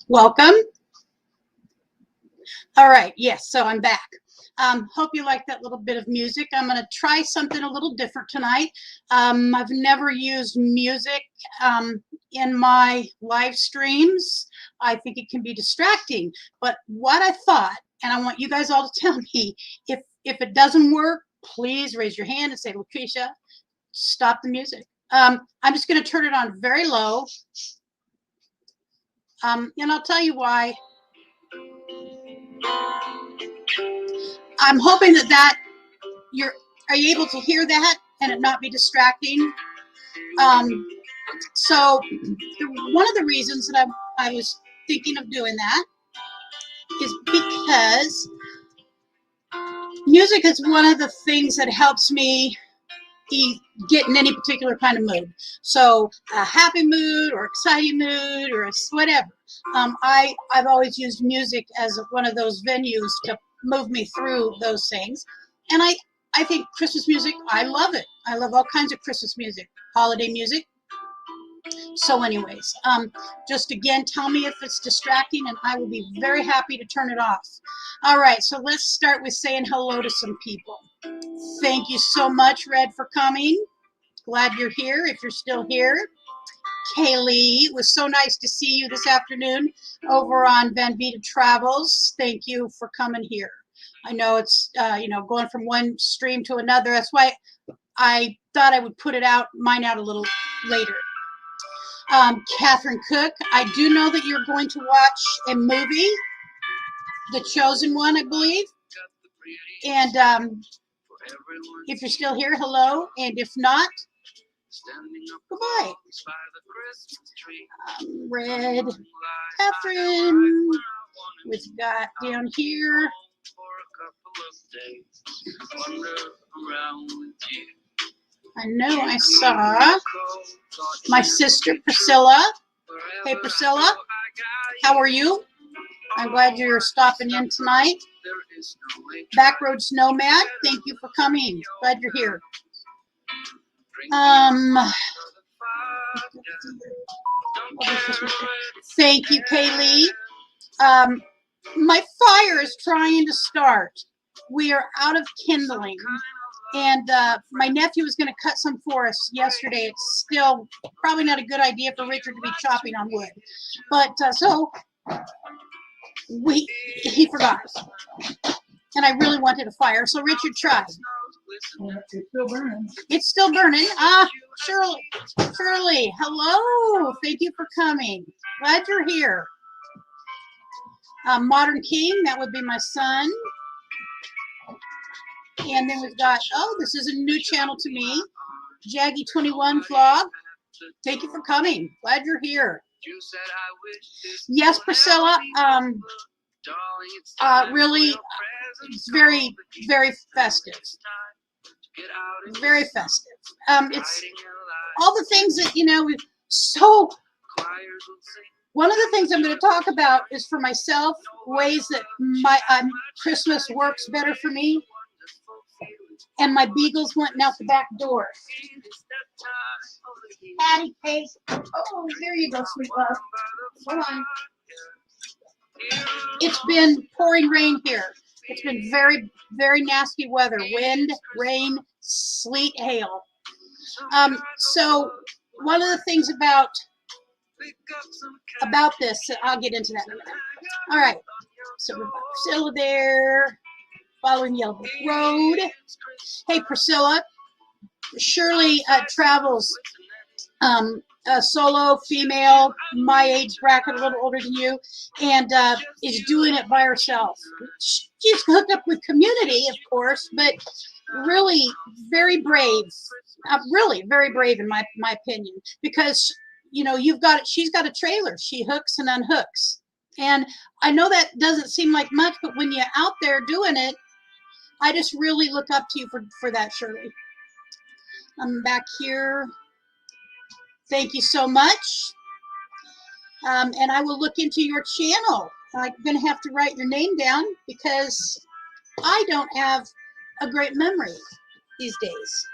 Welcome. All right, yes, so I'm back. Hope you like that little bit of music. I'm going to try something a little different tonight. I've never used music in my live streams. I think it can be distracting, but what I thought, and I want you guys all to tell me, if it doesn't work, please raise your hand and say, Lucretia, stop the music. I'm just going to turn it on very low, and I'll tell you why. I'm hoping that are you able to hear that and it not be distracting? So one of the reasons that I was thinking of doing that is because music is one of the things that helps me get in any particular kind of mood. So a happy mood or exciting mood or whatever. I've always used music as one of those venues to move me through those things. And I think Christmas music, I love it. I love all kinds of Christmas music, holiday music. So anyways, just again, tell me if it's distracting and I will be very happy to turn it off. All right, so let's start with saying hello to some people. Thank you so much, Red, for coming. Glad you're here, if you're still here. Kaylee, it was so nice to see you this afternoon over on Van Vita Travels. Thank you for coming here. I know it's, going from one stream to another. That's why I thought I would put mine out a little later. Catherine Cook, I do know that you're going to watch a movie, The Chosen One, I believe. And if you're still here, hello. And if not, goodbye. Red, Catherine, we've got down here. I know I saw my sister Priscilla. Hey Priscilla, how are you? I'm glad you're stopping in tonight. Backroads Nomad, thank you for coming. Glad you're here. Thank you, Kaylee. My fire is trying to start. We are out of kindling. And my nephew was going to cut some for us yesterday. It's still probably not a good idea for Richard to be chopping on wood. But so he forgot. And I really wanted a fire. So Richard tried. It's still burning. It's still burning. Shirley, hello. Thank you for coming. Glad you're here. Modern King, that would be my son. And then we've got, this is a new channel to me, Jaggy21 Vlog. Thank you for coming. Glad you're here. Yes, Priscilla, really, it's very, very festive. Very festive. It's all the things that, so one of the things I'm going to talk about is for myself, ways that my Christmas works better for me. And my beagles went out the back door. Patty cake. Oh, there you go, sweet love. Hold on. It's been pouring rain here. It's been very, very nasty weather. Wind, rain, sleet, hail. So one of the things about this, I'll get into that in a minute. All right. So we've got Priscilla there. Following Yellow Road. Hey, Priscilla. Shirley travels a solo female, my age bracket, a little older than you, and is doing it by herself. She's hooked up with community, of course, but really very brave. Really very brave, in my opinion, because she's got a trailer. She hooks and unhooks. And I know that doesn't seem like much, but when you're out there doing it, I just really look up to you for that, Shirley. I'm back here. Thank you so much. And I will look into your channel. I'm going to have to write your name down because I don't have a great memory these days.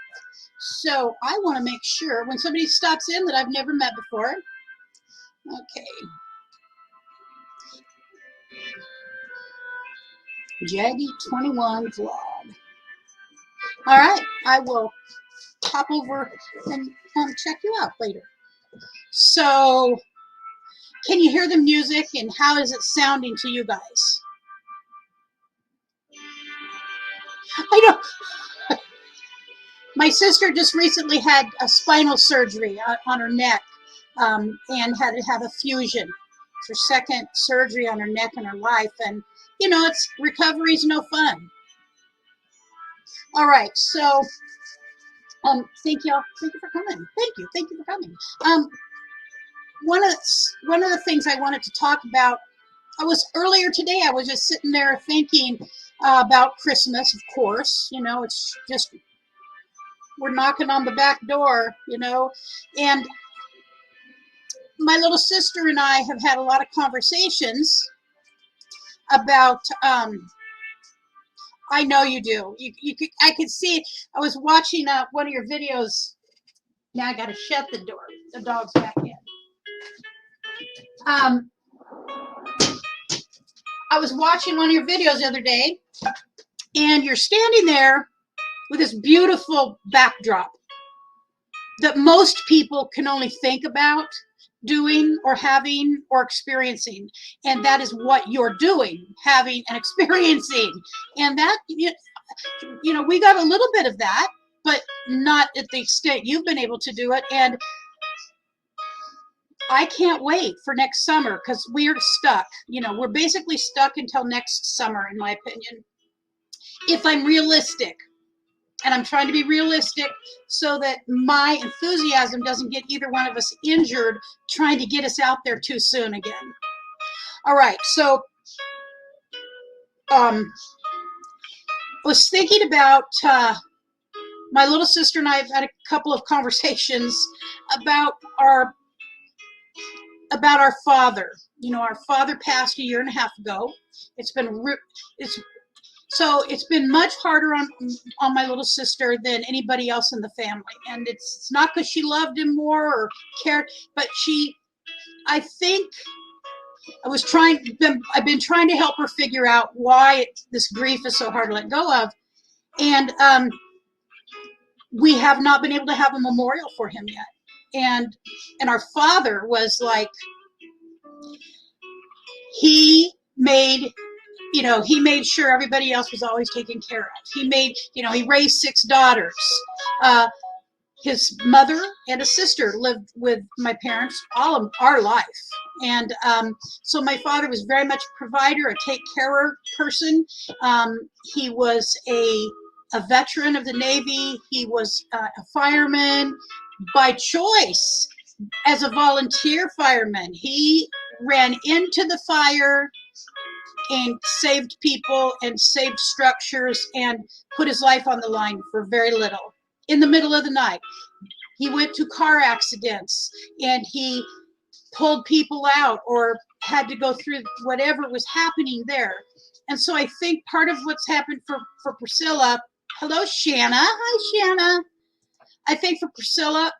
So I want to make sure when somebody stops in that I've never met before. Okay. Jaggy 21 vlog. All right, I will pop over and check you out later. So, can you hear the music, and how is it sounding to you guys? I know. My sister just recently had a spinal surgery on her neck and had to have a fusion. It's her second surgery on her neck in her life, and you know, it's recovery's no fun. All right, so thank you for coming. Thank you for coming. One of the things I wanted to talk about, earlier today, I was just sitting there thinking about Christmas, of course. You know, it's just, we're knocking on the back door, you know, and my little sister and I have had a lot of conversations about, I know you do. I could see it. I was watching one of your videos. Now I got to shut the door. The dog's back in. I was watching one of your videos the other day, and you're standing there with this beautiful backdrop that most people can only think about doing or having or experiencing, and that is what you're doing, having and experiencing. And that, you know, we got a little bit of that, but not at the extent you've been able to do it. And I can't wait for next summer, because we're stuck. You know, we're basically stuck until next summer, in my opinion, if I'm realistic. And I'm trying to be realistic so that my enthusiasm doesn't get either one of us injured trying to get us out there too soon again. All right, so I was thinking about my little sister and I have had a couple of conversations about our father. You know, our father passed a year and a half ago. It's been much harder on my little sister than anybody else in the family. And it's not because she loved him more or cared, but I think I've been trying to help her figure out why this grief is so hard to let go of. And we have not been able to have a memorial for him yet. And our father was like, he made sure everybody else was always taken care of. He raised 6 daughters. His mother and a sister lived with my parents all of our life. And so my father was very much a provider, a take-carer person. He was a veteran of the Navy. He was a fireman by choice. As a volunteer fireman, he ran into the fire and saved people and saved structures and put his life on the line for very little. In the middle of the night, he went to car accidents and he pulled people out or had to go through whatever was happening there. And so I think part of what's happened for Priscilla, hello, Shanna. Hi, Shanna. I think for Priscilla,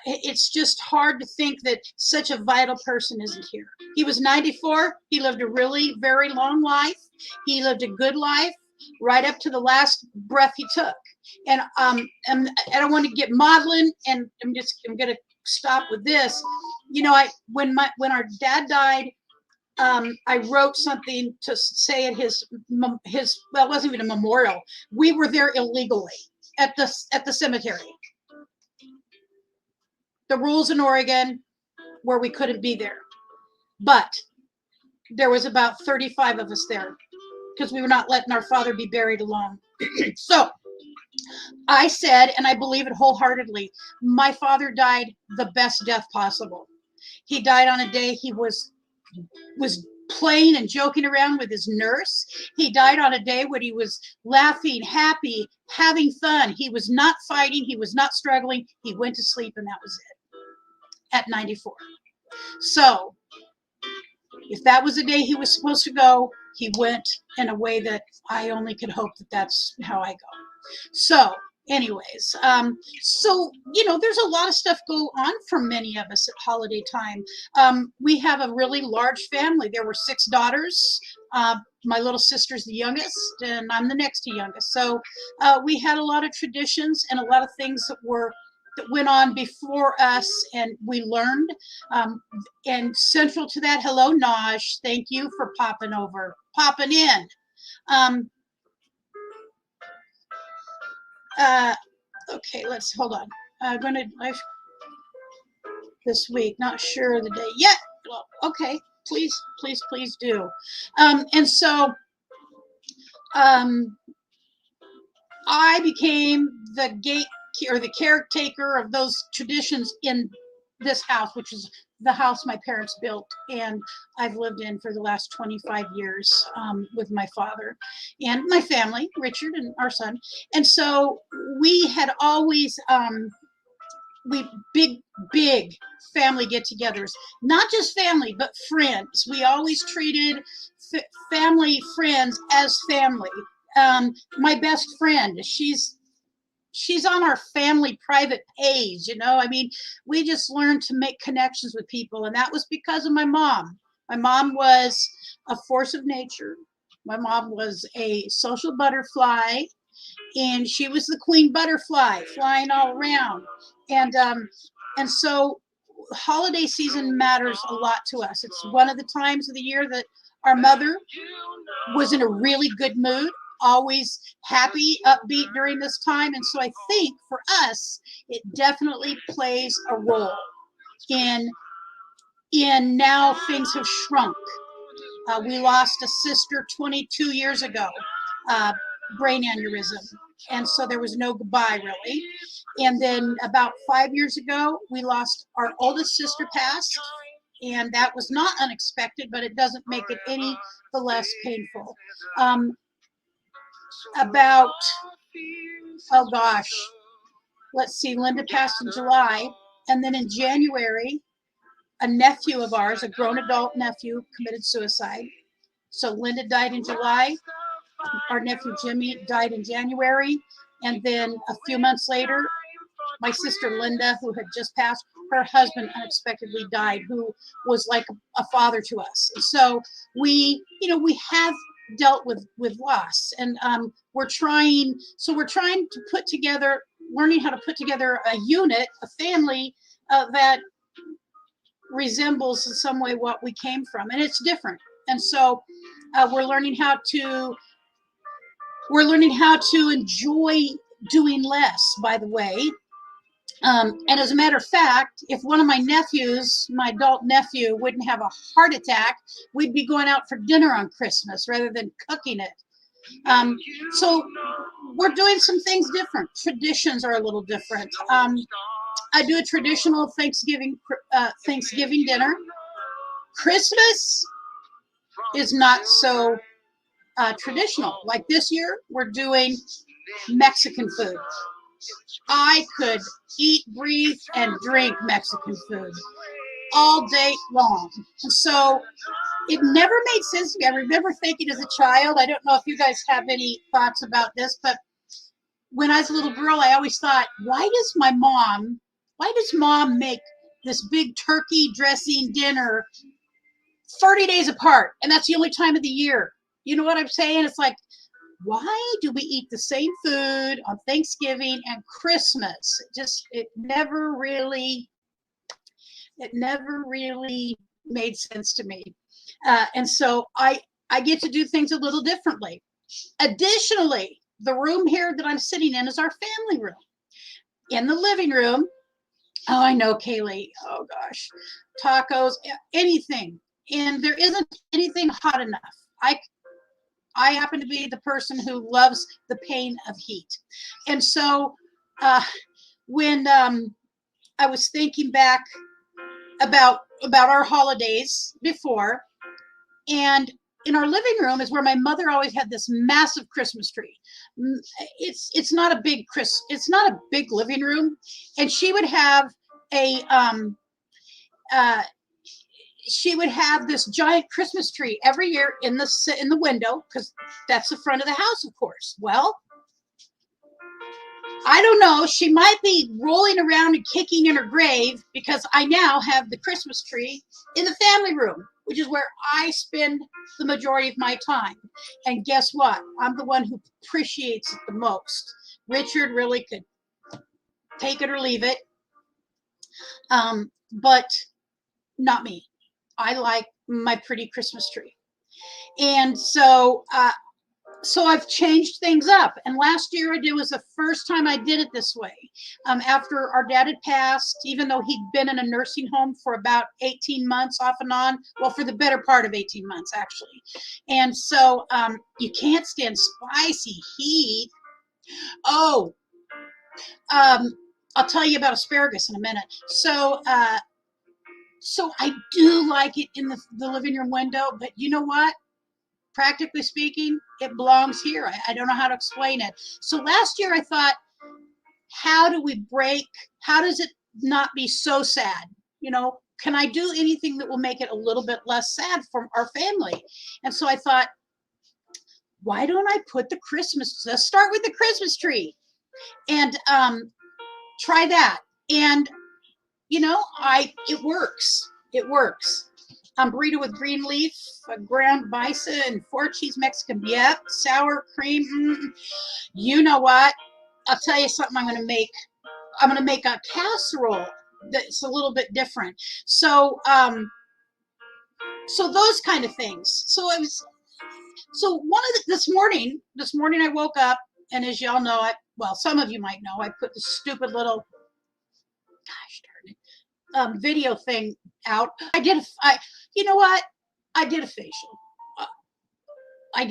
it's just hard to think that such a vital person isn't here. He was 94. He lived a really very long life. He lived a good life right up to the last breath he took. And I don't want to get maudlin, and I'm going to stop with this. You know, when our dad died, I wrote something to say at his well, it wasn't even a memorial. We were there illegally at the cemetery. The rules in Oregon where we couldn't be there. But there was about 35 of us there because we were not letting our father be buried alone. So I said, and I believe it wholeheartedly, my father died the best death possible. He died on a day he was playing and joking around with his nurse. He died on a day when he was laughing, happy, having fun. He was not fighting. He was not struggling. He went to sleep, and that was it. At 94. So if that was the day he was supposed to go, he went in a way that I only could hope that that's how I go. So anyways, so, you know, there's a lot of stuff go on for many of us at holiday time. We have a really large family. There were 6 daughters. my little sister's the youngest, and I'm the next to youngest. So we had a lot of traditions and a lot of things that went on before us, and we learned. And central to that, hello, Naj. Thank you for popping in. Okay, let's hold on. I'm gonna this week. Not sure of the day yet. Well, okay, please do. And so I became the the caretaker of those traditions in this house, which is the house my parents built, and I've lived in for the last 25 years with my father and my family, Richard and our son. And so we had always big family get-togethers, not just family but friends. We always treated family friends as family. My best friend, she's on our family private page, I mean, we just learned to make connections with people, and that was because of my mom. My mom was a force of nature. My mom was a social butterfly, and she was the queen butterfly flying all around. And so holiday season matters a lot to us. It's one of the times of the year that our mother was in a really good mood, always happy, upbeat during this time. And so I think for us, it definitely plays a role in now things have shrunk. We lost a sister 22 years ago, brain aneurysm. And so there was no goodbye, really. And then about 5 years ago, we lost our oldest sister passed. And that was not unexpected, but it doesn't make it any the less painful. Oh gosh, let's see, Linda passed in July. And then in January, a nephew of ours, a grown adult nephew, committed suicide. So Linda died in July. Our nephew Jimmy died in January. And then a few months later, my sister Linda, who had just passed, her husband unexpectedly died, who was like a father to us. So we have dealt with loss, and we're trying to put together, learning how to put together a unit, a family that resembles in some way what we came from, and it's different. And so we're learning how to enjoy doing less, by the way. And as a matter of fact, if one of my nephews, my adult nephew, wouldn't have a heart attack, we'd be going out for dinner on Christmas rather than cooking it. So we're doing some things different. Traditions are a little different. I do a traditional Thanksgiving dinner. Christmas is not so traditional. Like this year, we're doing Mexican food. I could eat, breathe, and drink Mexican food all day long. And so it never made sense to me. I remember thinking as a child, I don't know if you guys have any thoughts about this, but when I was a little girl, I always thought, why does mom make this big turkey dressing dinner 30 days apart? And that's the only time of the year. You know what I'm saying? It's like, why do we eat the same food on Thanksgiving and Christmas? It never really made sense to me. And so I get to do things a little differently. Additionally, the room here that I'm sitting in is our family room. In the living room, oh, I know, Kaylee, oh gosh, tacos, anything. And there isn't anything hot enough. I happen to be the person who loves the pain of heat. And so when I was thinking back about our holidays before, and in our living room is where my mother always had this massive Christmas tree. It's not a big living room, and she would have this giant Christmas tree every year in the window, because that's the front of the house, of course. Well, I don't know. She might be rolling around and kicking in her grave because I now have the Christmas tree in the family room, which is where I spend the majority of my time. And guess what? I'm the one who appreciates it the most. Richard really could take it or leave it, but not me. I like my pretty Christmas tree. And so I've changed things up. And last year it was the first time I did it this way. After our dad had passed, even though he'd been in a nursing home for about 18 months off and on, well, for the better part of 18 months, actually. And so you can't stand spicy heat. Oh, I'll tell you about asparagus in a minute. So I do like it in the living room window, but you know what? Practically speaking, it belongs here. I don't know how to explain it. So last year I thought, how does it not be so sad? You know, can I do anything that will make it a little bit less sad for our family? And so I thought, why don't I put let's start with the Christmas tree and try that. And you know, it works. It works. Burrito with green leaf, ground bison, 4-cheese Mexican. Yep, sour cream. You know what? I'll tell you something I'm going to make. I'm going to make a casserole that's a little bit different. So, so those kind of things. This morning I woke up, and as y'all know, well, some of you might know, I put the stupid little, gosh darn it, video thing out. You know what? I did a facial. I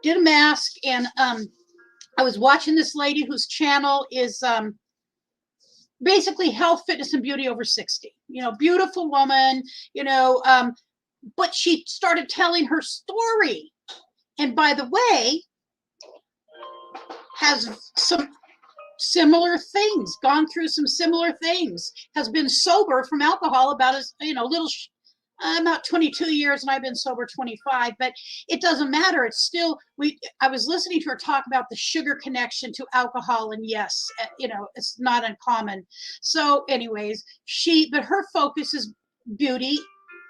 did a mask, and I was watching this lady whose channel is basically health, fitness, and beauty over 60. You know, beautiful woman, you know, but she started telling her story. And by the way, has some similar things, gone through some similar things, has been sober from alcohol about about 22 years, and I've been sober 25, but it doesn't matter. It's still, I was listening to her talk about the sugar connection to alcohol, and yes, you know, it's not uncommon. So anyways, but her focus is beauty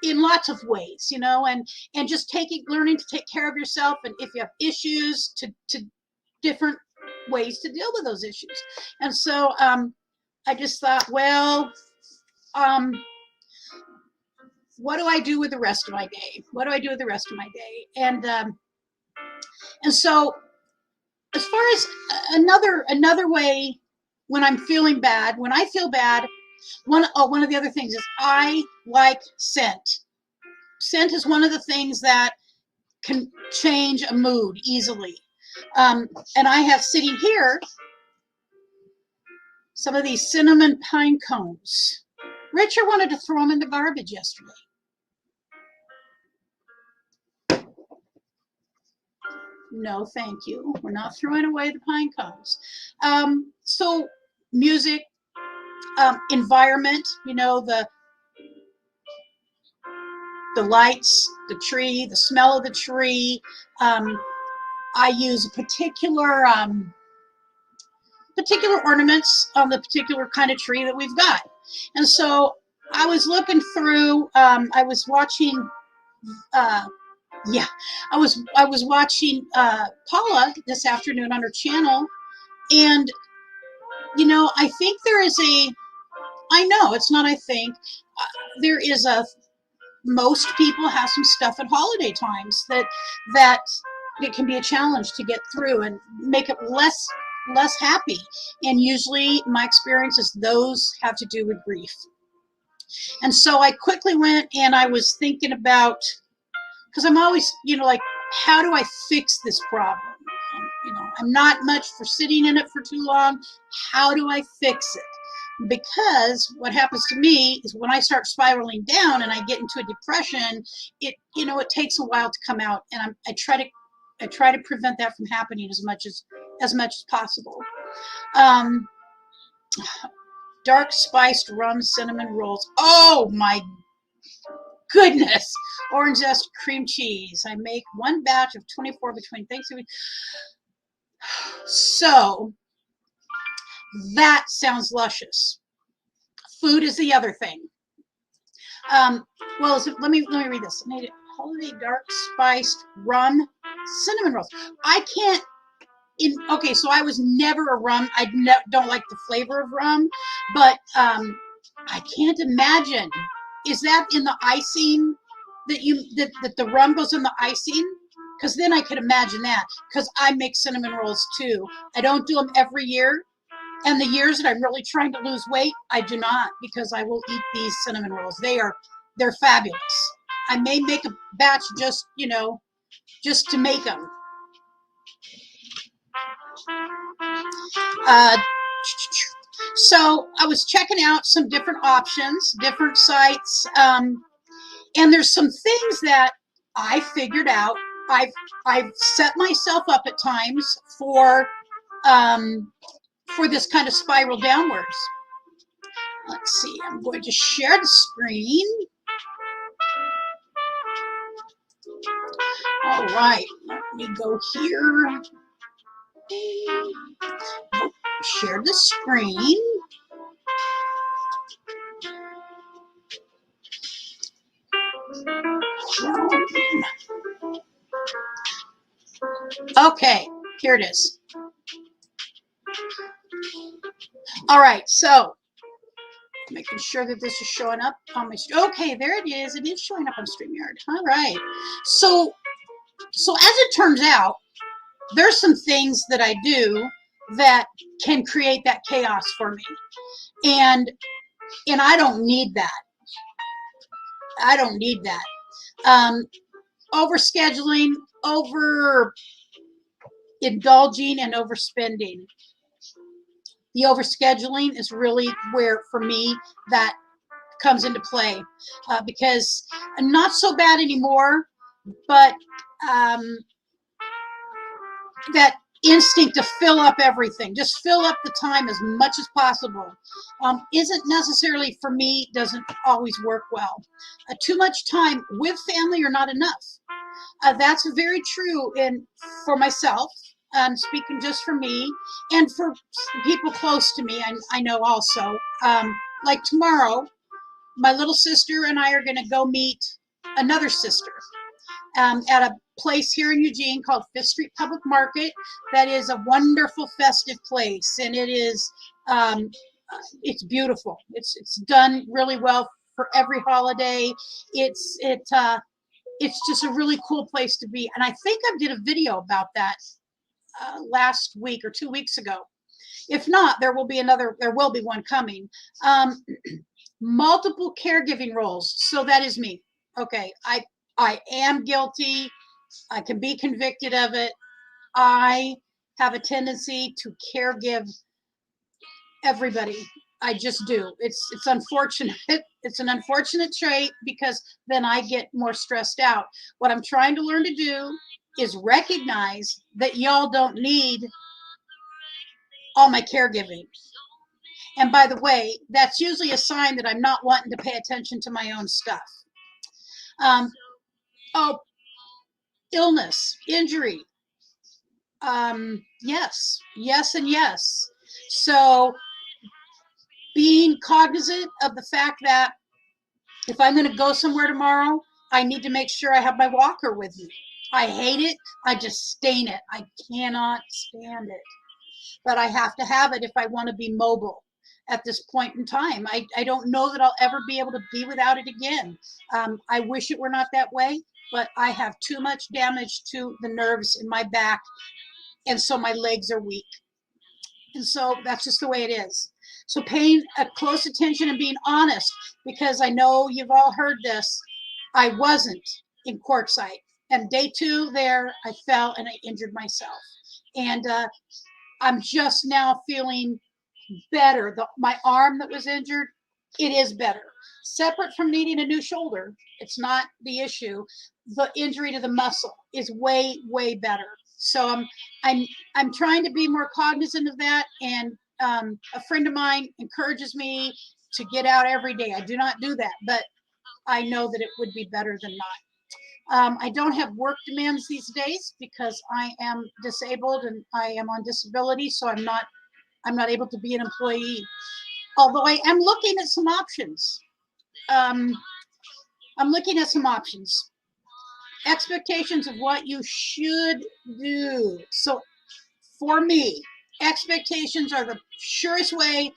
in lots of ways, you know, and just learning to take care of yourself, and if you have issues, to different ways to deal with those issues. And so I just thought, well, what do I do with the rest of my day? What do I do with the rest of my day? And so, as far as another way, when I'm feeling bad, when I feel bad, one of the other things is I like scent. Scent is one of the things that can change a mood easily. And I have sitting here some of these cinnamon pine cones. Richard wanted to throw them in the garbage yesterday. No, thank you. We're not throwing away the pine cones. So music, environment, you know, the lights, the tree, the smell of the tree. I use particular ornaments on the particular kind of tree that we've got. And so I was looking through, I was watching, I was watching Paula this afternoon on her channel, and you know, I think I know it's not, I think there is most people have some stuff at holiday times that it can be a challenge to get through and make it less happy. And usually my experience is those have to do with grief. And so I quickly went and I was thinking about, because I'm always, you know, like, how do I fix this problem? You know, I'm not much for sitting in it for too long. How do I fix it? Because what happens to me is when I start spiraling down and I get into a depression, it takes a while to come out, and I try to prevent that from happening as much as possible. Dark spiced rum cinnamon rolls. Oh my goodness. Orange zest cream cheese. I make one batch of 24 between Thanksgiving. So that sounds luscious. Food is the other thing. Well, let me read this. I made it holiday dark spiced rum cinnamon rolls. I can't. Okay, so I was never a rum. I don't like the flavor of rum, but I can't imagine. Is that in the icing that the rum goes in the icing? Because then I could imagine that. Because I make cinnamon rolls too. I don't do them every year, and the years that I'm really trying to lose weight, I do not, because I will eat these cinnamon rolls. They're fabulous. I may make a batch just to make them. So I was checking out some different options, different sites, and there's some things that I figured out. I've set myself up at times for this kind of spiral downwards. Let's see. I'm going to share the screen. All right. Let me go here. Share the screen. Okay, here it is. All right, so making sure that this is showing up on my. Okay, there it is. It is showing up on StreamYard. All right. So as it turns out, there's some things that I do that can create that chaos for me, and I don't need that. I don't need that. Overscheduling, over indulging, and overspending. The overscheduling is really where, for me, that comes into play, because not so bad anymore, but that instinct to fill up everything, just fill up the time as much as possible, isn't necessarily, for me, doesn't always work well. Too much time with family or not enough. That's very true for myself. Speaking just for me and for people close to me, I know also. Like tomorrow, my little sister and I are going to go meet another sister at a place here in Eugene called Fifth Street Public Market. That is a wonderful festive place, and it is it's beautiful. It's done really well for every holiday. It's just a really cool place to be, and I think I did a video about that last week or 2 weeks ago. If not, there will be one coming. Multiple caregiving roles. So that is me. Okay, I am guilty. I can be convicted of it. I have a tendency to caregive everybody. I just do. It's unfortunate. It's an unfortunate trait, because then I get more stressed out. What I'm trying to learn to do is recognize that y'all don't need all my caregiving. And by the way, that's usually a sign that I'm not wanting to pay attention to my own stuff. Illness, injury. Yes, and yes. So being cognizant of the fact that if I'm going to go somewhere tomorrow, I need to make sure I have my walker with me. I hate it. I just stain it. I cannot stand it. But I have to have it if I want to be mobile at this point in time. I don't know that I'll ever be able to be without it again. I wish it were not that way, but I have too much damage to the nerves in my back, and so my legs are weak. And so that's just the way it is. So paying close attention and being honest, because I know you've all heard this. I wasn't in Quartzsite, and day 2 there, I fell and I injured myself. And I'm just now feeling better. My arm that was injured, it is better. Separate from needing a new shoulder, it's not the issue. The injury to the muscle is way, way better. So I'm trying to be more cognizant of that. And a friend of mine encourages me to get out every day. I do not do that, but I know that it would be better than not. I don't have work demands these days because I am disabled and I am on disability, so I'm not able to be an employee. Although I am looking at some options. I'm looking at some options. Expectations of what you should do. So for me, expectations are the surest way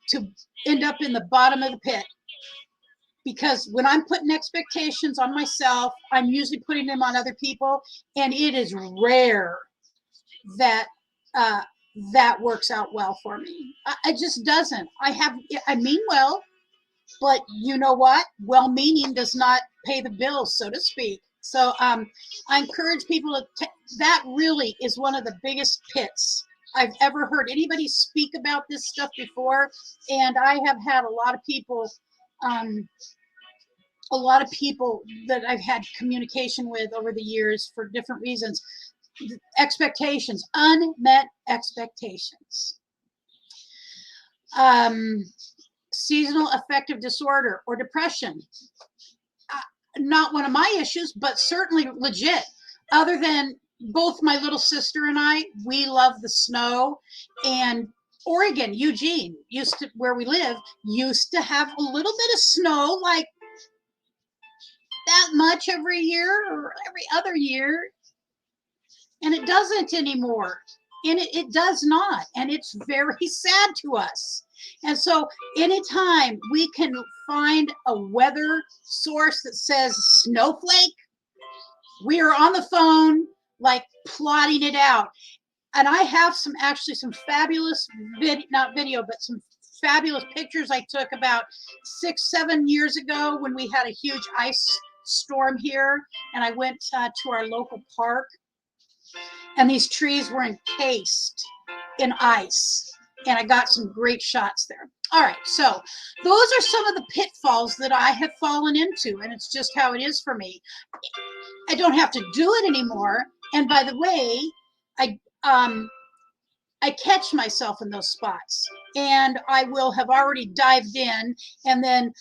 to end up in the bottom of the pit. Because when I'm putting expectations on myself, I'm usually putting them on other people, and it is rare that that works out well for me. It just doesn't. I mean well, but you know what? Well-meaning does not pay the bills, so to speak. So I encourage people to. That really is one of the biggest pits I've ever heard anybody speak about this stuff before, and I have had a lot of people. A lot of people that I've had communication with over the years for different reasons. Expectations, unmet expectations. Seasonal affective disorder or depression. Not one of my issues, but certainly legit. Other than both my little sister and I, we love the snow, and Oregon, Eugene, where we live, used to have a little bit of snow, like that much every year or every other year, and it doesn't anymore, and it does not, and it's very sad to us. And so anytime we can find a weather source that says snowflake, we are on the phone like plotting it out. And I have some fabulous some fabulous pictures I took about 6-7 years ago when we had a huge ice storm here, and I went to our local park, and these trees were encased in ice, and I got some great shots there. All right, so those are some of the pitfalls that I have fallen into, and it's just how it is for me. I don't have to do it anymore, and by the way, I catch myself in those spots, and I will have already dived in, and then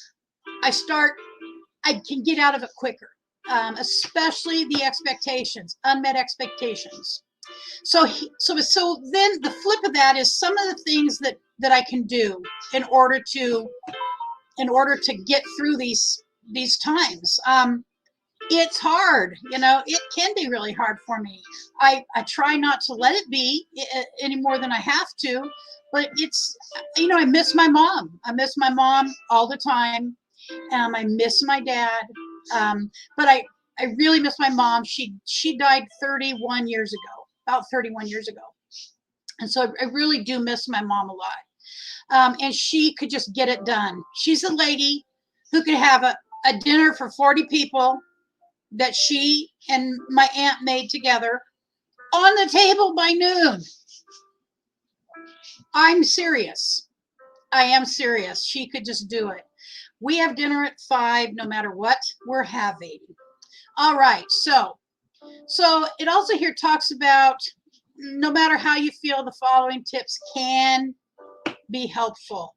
I can get out of it quicker, especially the expectations, unmet expectations. So then the flip of that is some of the things that I can do in order to get through these times. It's hard, it can be really hard for me. I try not to let it be any more than I have to, but it's, I miss my mom. I miss my mom all the time. I miss my dad. But I really miss my mom. She died 31 years ago, about 31 years ago. And so I really do miss my mom a lot. And she could just get it done. She's a lady who could have a dinner for 40 people that she and my aunt made together on the table by noon. I'm serious. I am serious. She could just do it. We have dinner at 5, no matter what we're having. All right. So it also here talks about no matter how you feel, the following tips can be helpful.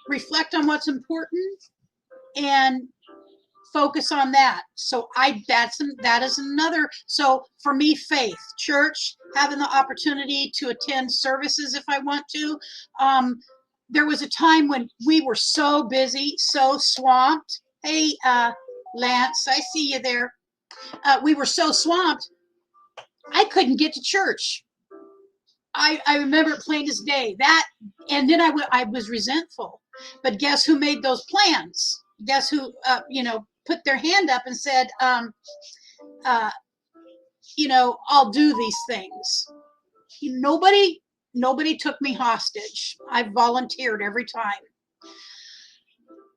Reflect on what's important and focus on that. So that is another. So for me, faith, church, having the opportunity to attend services if I want to. There was a time when we were so busy, so swamped. Hey, Lance, I see you there. We were so swamped, I couldn't get to church. I remember it plain as day. And then I was resentful. But guess who made those plans? Guess who, put their hand up and said, I'll do these things. Nobody took me hostage. I volunteered every time.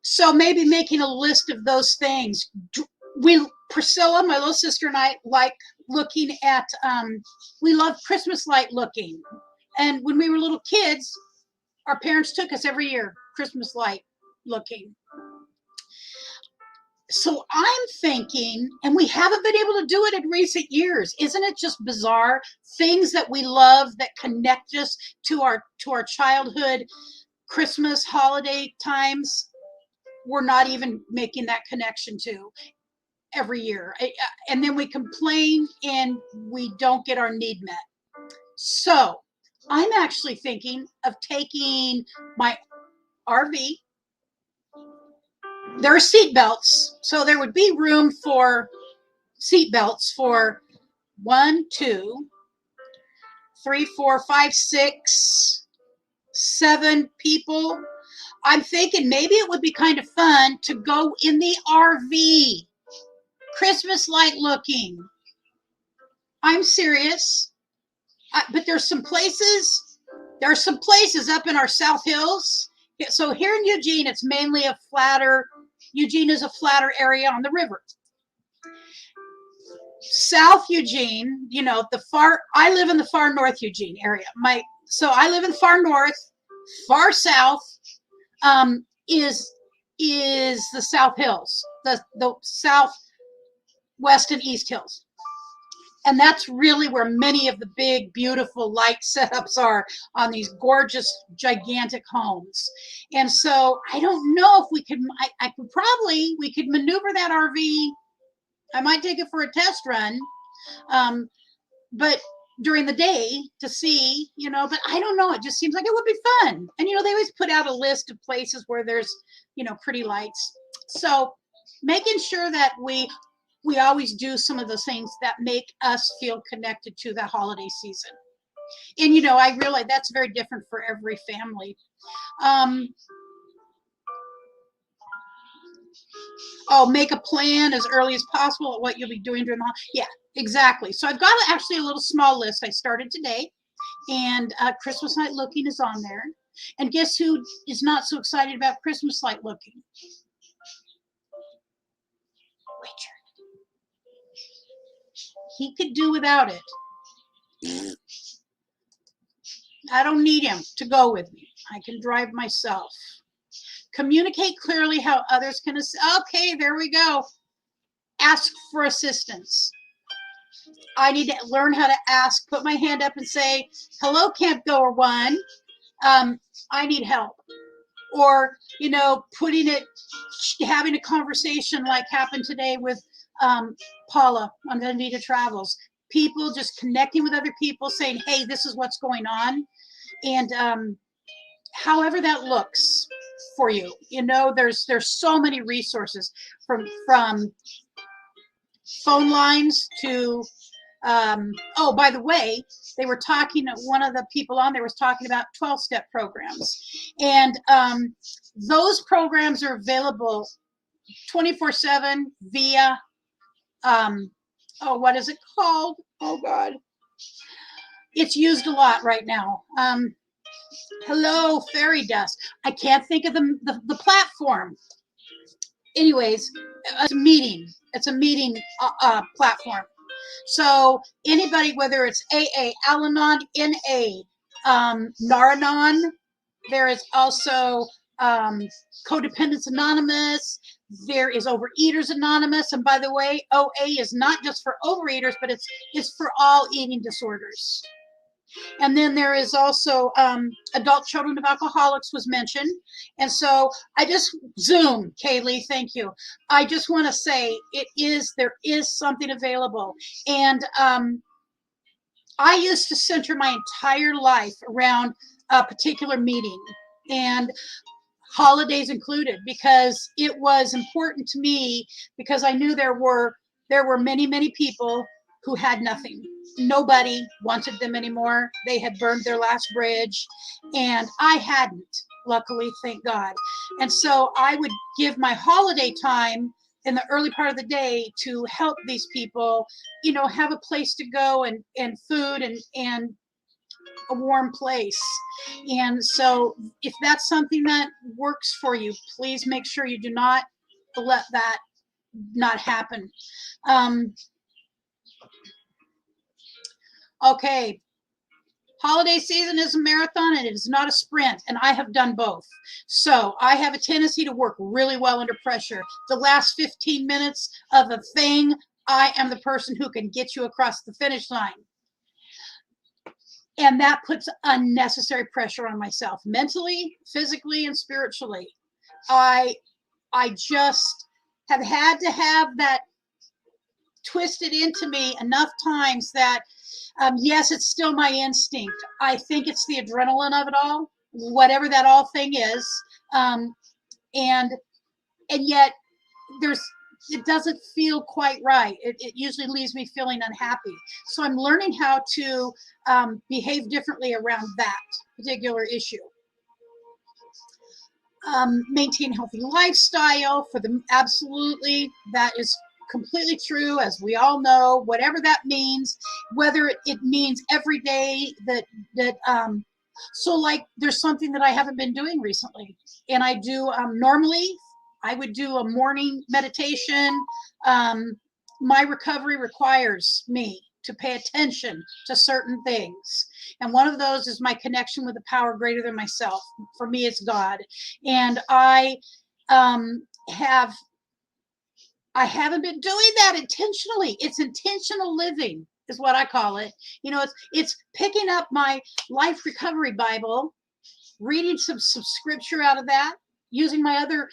So maybe making a list of those things. Priscilla, my little sister, and I like looking at, we love Christmas light looking. And when we were little kids, our parents took us every year, Christmas light looking. So I'm thinking, and we haven't been able to do it in recent years. Isn't it just bizarre? Things that we love that connect us to our childhood, Christmas, holiday times, we're not even making that connection to every year. And then we complain and we don't get our need met. So I'm actually thinking of taking my RV there are seat belts, so there would be room for seat belts for 1, 2, 3, 4, 5, 6, 7 people. I'm thinking maybe it would be kind of fun to go in the RV, Christmas light looking. I'm serious. But there are some places up in our South Hills. So here in Eugene, it's mainly Eugene is a flatter area on the river. South Eugene, I live in the far north Eugene area. So I live in far north. Far south is the South Hills, the south, west, and east hills. And that's really where many of the big, beautiful light setups are on these gorgeous, gigantic homes. And so I don't know if we could, we could maneuver that RV. I might take it for a test run, but during the day to see, but I don't know. It just seems like it would be fun. And, they always put out a list of places where there's, pretty lights. So making sure that we always do some of the things that make us feel connected to the holiday season. And, I realize that's very different for every family. Make a plan as early as possible at what you'll be doing during the holiday. Yeah, exactly. So I've got actually a little small list I started today, and Christmas light looking is on there. And guess who is not so excited about Christmas light looking? Richard. He could do without it. I don't need him to go with me. I can drive myself. Communicate clearly how others can assist. Okay, there we go. Ask for assistance. I need to learn how to ask, put my hand up and say, hello, camp goer 1. I need help. Or, having a conversation like happened today with Paula on Vendita Travels. People just connecting with other people saying, hey, this is what's going on. And however that looks for you, there's so many resources from phone lines to, by the way, they were talking, one of the people on there was talking about 12-step programs. And those programs are available 24/7 via, what is it called? Oh, God. It's used a lot right now. Hello, fairy dust. I can't think of the platform. Anyways, it's a meeting. It's a meeting platform. So anybody, whether it's AA, Al-Anon, NA, Nar-Anon, there is also Codependence Anonymous. There is Overeaters Anonymous. And by the way, OA is not just for overeaters, but it's for all eating disorders. And then there is also Adult Children of Alcoholics was mentioned. And so I just Zoom, Kaylee, thank you. I just want to say there is something available. And I used to center my entire life around a particular meeting, and holidays included, because it was important to me, because I knew there were many, many people who had nothing. Nobody wanted them anymore. They had burned their last bridge, and I hadn't, luckily, thank God. And so I would give my holiday time in the early part of the day to help these people, have a place to go and food and a warm place. And so if that's something that works for you, please make sure you do not let that not happen. Okay. Holiday season is a marathon and it is not a sprint, and I have done both. So I have a tendency to work really well under pressure. The last 15 minutes of a thing, I am the person who can get you across the finish line. And that puts unnecessary pressure on myself, mentally, physically, and spiritually. I just have had to have that twisted into me enough times that yes, it's still my instinct. I think it's the adrenaline of it all, whatever that all thing is. And and yet it doesn't feel quite right. It usually leaves me feeling unhappy. So I'm learning how to behave differently around that particular issue. Maintain a healthy lifestyle for them. Absolutely. That is completely true, as we all know, whatever that means, whether it means every day so like there's something that I haven't been doing recently, and I do normally I would do a morning meditation. My recovery requires me to pay attention to certain things, and one of those is my connection with a power greater than myself. For me, it's God. And I haven't been doing that intentionally. It's intentional living is what I call it. It's picking up my Life Recovery Bible, reading some scripture out of that, using my other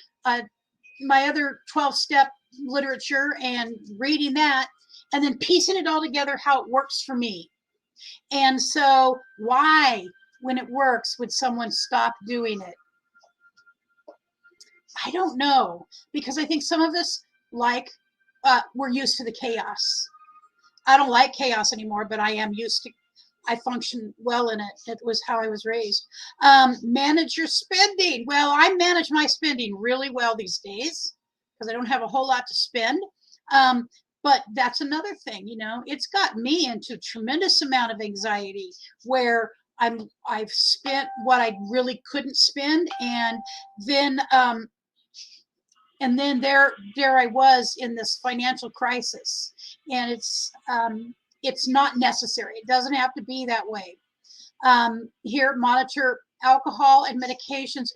12-step literature and reading that, and then piecing it all together how it works for me. And so why, when it works, would someone stop doing it? I don't know, because I think some of us we're used to the chaos. I don't like chaos anymore, but I am used to. I function well in it. It was how I was raised. Manage your spending. Well, I manage my spending really well these days because I don't have a whole lot to spend. But that's another thing, it's got me into a tremendous amount of anxiety where I've spent what I really couldn't spend, and then there I was in this financial crisis, and it's not necessary. It doesn't have to be that way. Here, monitor alcohol and medications.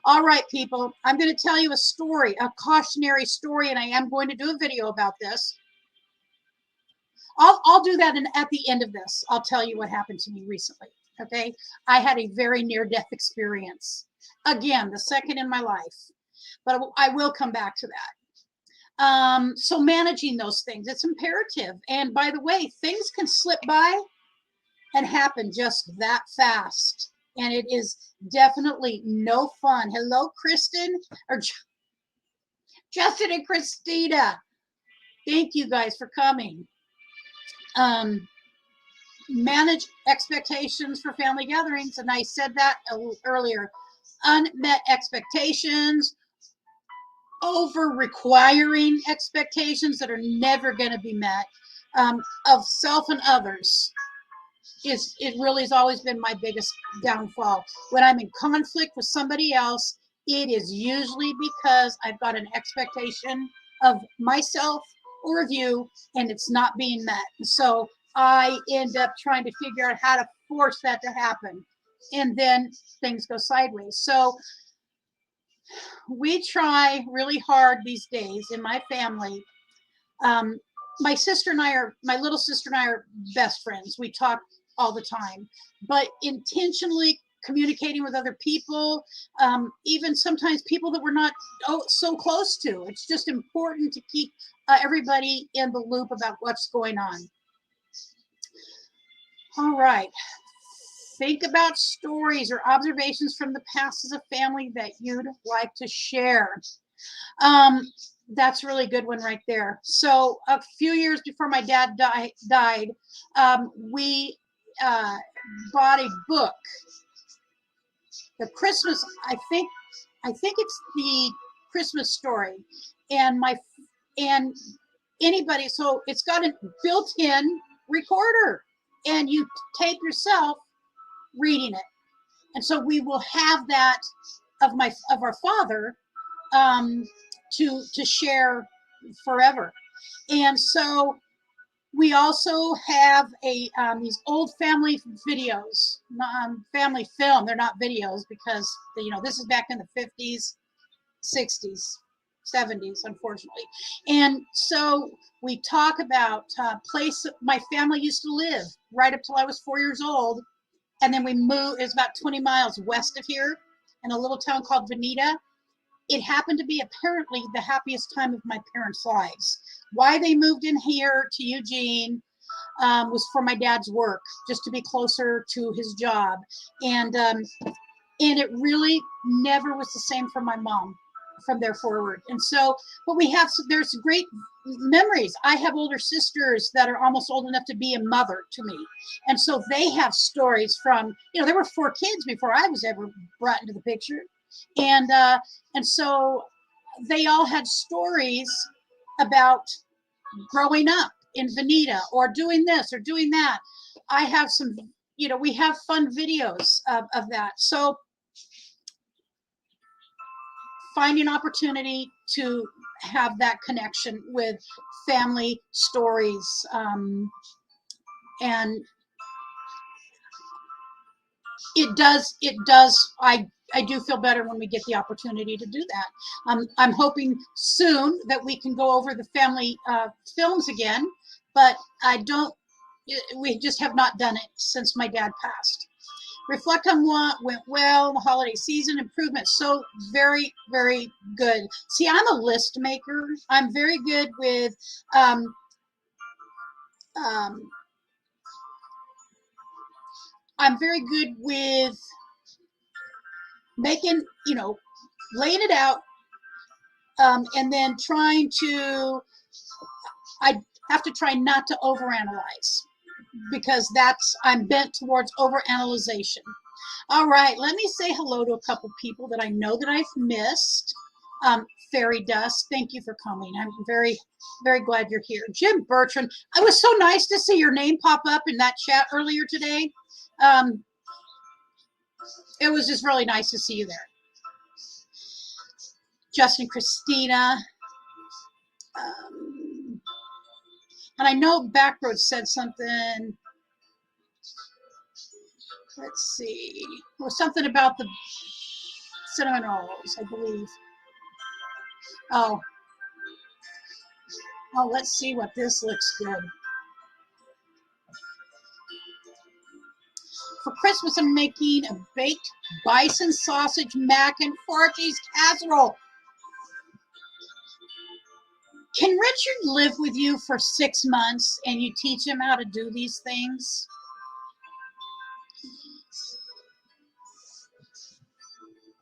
All right, people, I'm going to tell you a story, a cautionary story, and I am going to do a video about this. I'll do that at the end of this. I'll tell you what happened to me recently. Okay, I had a very near-death experience. Again, the second in my life. But I will come back to that. So managing those things, it's imperative. And by the way, things can slip by and happen just that fast. And it is definitely no fun. Hello, Kristen, or Justin and Christina. Thank you guys for coming. Manage expectations for family gatherings. And I said that earlier. Unmet expectations, over requiring expectations that are never going to be met of self and others. It really has always been my biggest downfall. When I'm in conflict with somebody else, it is usually because I've got an expectation of myself or of you, and it's not being met. So I end up trying to figure out how to force that to happen, and then things go sideways. So we try really hard these days in my family. My little sister and I are best friends. We talk all the time, but intentionally communicating with other people, even sometimes people that we're not so close to. It's just important to keep everybody in the loop about what's going on. All right. Think about stories or observations from the past as a family that you'd like to share. That's a really good one right there. So a few years before my dad died, we bought a book. The Christmas, I think it's the Christmas Story, and anybody. So it's got a built-in recorder, and you tape yourself reading it, and so we will have that of our father to share forever. And so we also have these old family videos, family film. They're not videos because this is back in the 50s, 60s, 70s, unfortunately. And so we talk about place my family used to live right up till I was 4 years old. And then we moved, it's about 20 miles west of here in a little town called Veneta. It happened to be apparently the happiest time of my parents' lives. Why they moved in here to Eugene was for my dad's work, just to be closer to his job. And it really never was the same for my mom. from there forward. And so, but there's great memories. I have older sisters that are almost old enough to be a mother to me. And so they have stories from, there were 4 kids before I was ever brought into the picture. And so they all had stories about growing up in Veneta or doing this or doing that. I have some, we have fun videos of that. So finding opportunity to have that connection with family stories, and it does, I do feel better when we get the opportunity to do that. I'm hoping soon that we can go over the family films again, but we just have not done it since my dad passed. Reflect on what went well in the holiday season. Improvement. So very, very good. See, I'm a list maker. I'm very good with I'm very good with making, laying it out, and then I have to try not to overanalyze, because I'm bent towards overanalyzation. All right, let me say hello to a couple people that I know that I've missed. Fairy Dust, thank you for coming. I'm very, very glad you're here. Jim Bertrand, it was so nice to see your name pop up in that chat earlier today. It was just really nice to see you there. Justin, Christina. And I know Backroad said something. Let's see. It was something about the cinnamon rolls, I believe. Oh, let's see what this looks good. For Christmas, I'm making a baked bison sausage mac and cheese casserole. Can Richard live with you for 6 months and you teach him how to do these things?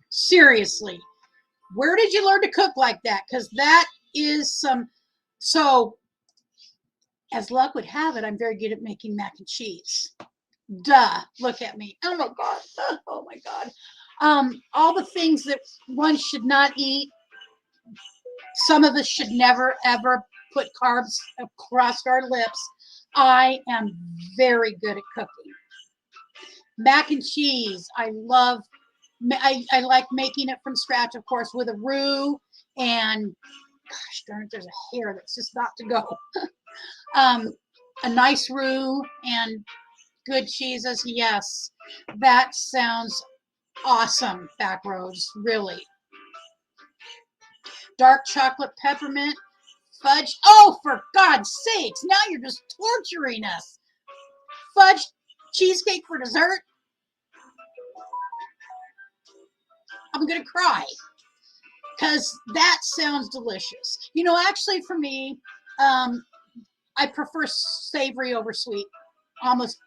Seriously, where did you learn to cook like that? Because that is so as luck would have it, I'm very good at making mac and cheese. Duh, look at me. Oh my God. Oh my God. All the things that one should not eat. Some of us should never, ever put carbs across our lips. I am very good at cooking. Mac and cheese, I love. I like making it from scratch, of course, with a roux and, gosh darn it, there's a hair that's just got to go. A nice roux and good cheeses. Yes, that sounds awesome, Backroads, really. Dark chocolate peppermint fudge. Oh, for God's sakes, now you're just torturing us. Fudge cheesecake for dessert? I'm going to cry, because that sounds delicious. Actually for me, I prefer savory over sweet almost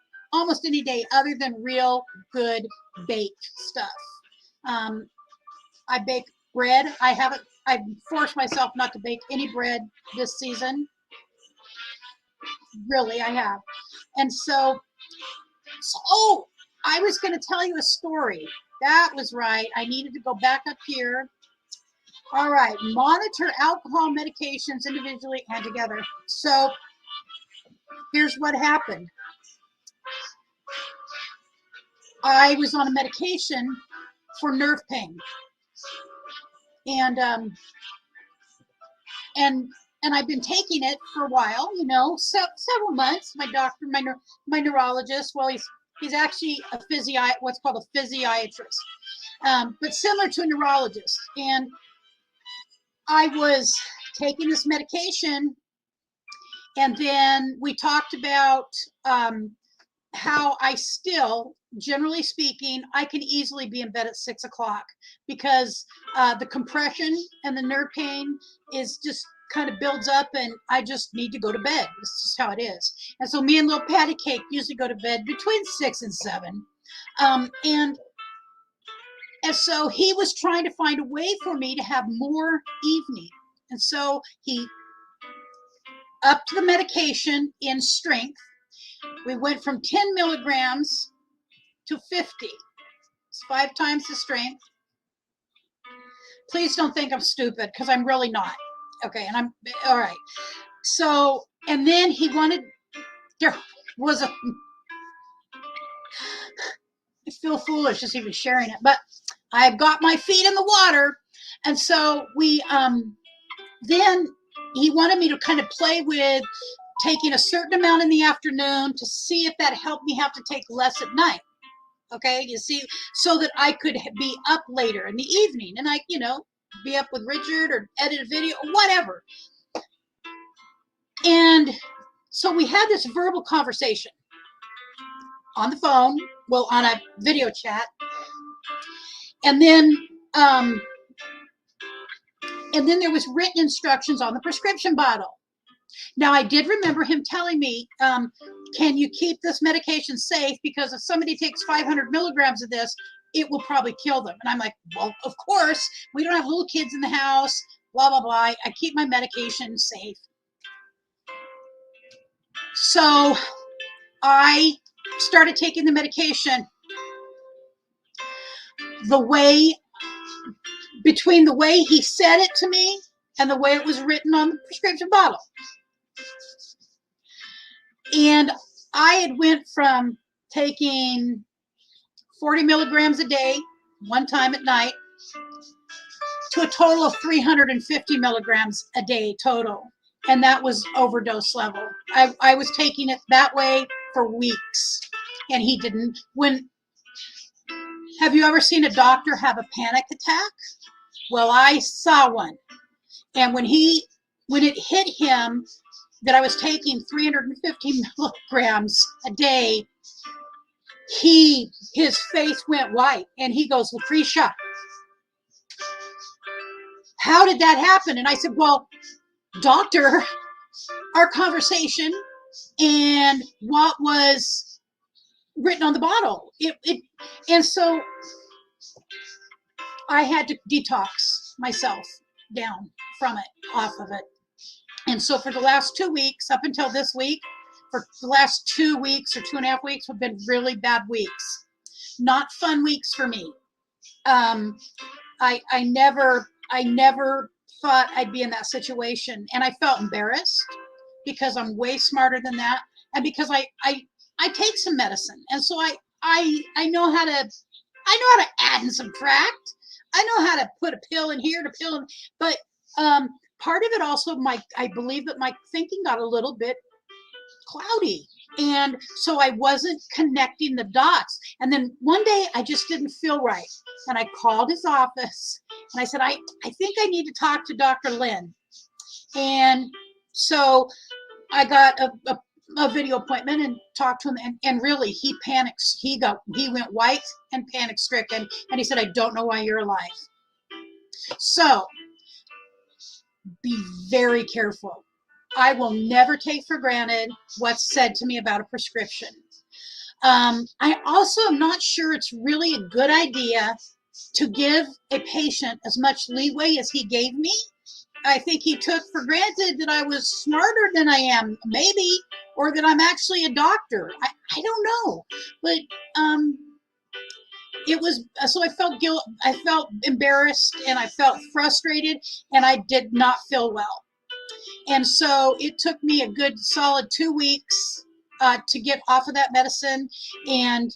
any day, other than real good baked stuff. I bake bread. I've forced myself not to bake any bread this season. Really, I have. And so I was going to tell you a story. That was right. I needed to go back up here. All right. Monitor alcohol medications individually and together. So here's what happened. I was on a medication for nerve pain. And I've been taking it for a while, several months. My doctor, my neurologist, well, he's actually what's called a physiatrist, but similar to a neurologist. And I was taking this medication, and then we talked about how I still, generally speaking, I can easily be in bed at 6 o'clock, because the compression and the nerve pain is just kind of builds up, and I just need to go to bed. It's just how it is. And so me and little Patty Cake usually go to bed between 6 and 7. And And so he was trying to find a way for me to have more evening. And so he upped the medication in strength. We went from 10 milligrams to 50. It's 5 times the strength. Please don't think I'm stupid, because I'm really not. Okay, and I'm all right. So, and then he wanted, there was a, I feel foolish just even sharing it, but I've got my feet in the water. And so then he wanted me to kind of play with taking a certain amount in the afternoon to see if that helped me have to take less at night. Okay, you see, so that I could be up later in the evening, and I, be up with Richard or edit a video or whatever. And so we had this verbal conversation on the phone, well, on a video chat. And then there was written instructions on the prescription bottle. Now, I did remember him telling me, can you keep this medication safe? Because if somebody takes 500 milligrams of this, it will probably kill them. And I'm like, well, of course, we don't have little kids in the house, blah, blah, blah. I keep my medication safe. So I started taking the medication between the way he said it to me and the way it was written on the prescription bottle. And I had went from taking 40 milligrams a day, one time at night, to a total of 350 milligrams a day total. And that was overdose level. I was taking it that way for weeks, and he didn't. Have you ever seen a doctor have a panic attack? Well, I saw one. And when it hit him that I was taking 350 milligrams a day, his face went white, and he goes, Lucretia, how did that happen? And I said, well, doctor, our conversation and what was written on the bottle. And so I had to detox myself down from it, off of it. And so for the last 2 weeks, up until this week, for the last 2 weeks or 2.5 weeks have been really bad weeks. Not fun weeks for me. I never thought I'd be in that situation. And I felt embarrassed because I'm way smarter than that. And because I take some medicine. And so I know how to add and subtract. I know how to put a pill in here, but part of it also, I believe that my thinking got a little bit cloudy. And so I wasn't connecting the dots. And then one day I just didn't feel right. And I called his office and I said, I think I need to talk to Dr. Lynn. And so I got a video appointment and talked to him, and really he panics. He went white and panic stricken, and he said, I don't know why you're alive. So be very careful. I will never take for granted what's said to me about a prescription. I also am not sure it's really a good idea to give a patient as much leeway as he gave me. I think he took for granted that I was smarter than I am, maybe, or that I'm actually a doctor. I don't know. But it was, so I felt guilt, I felt embarrassed, and I felt frustrated, and I did not feel well. And so it took me a good solid 2 weeks to get off of that medicine. And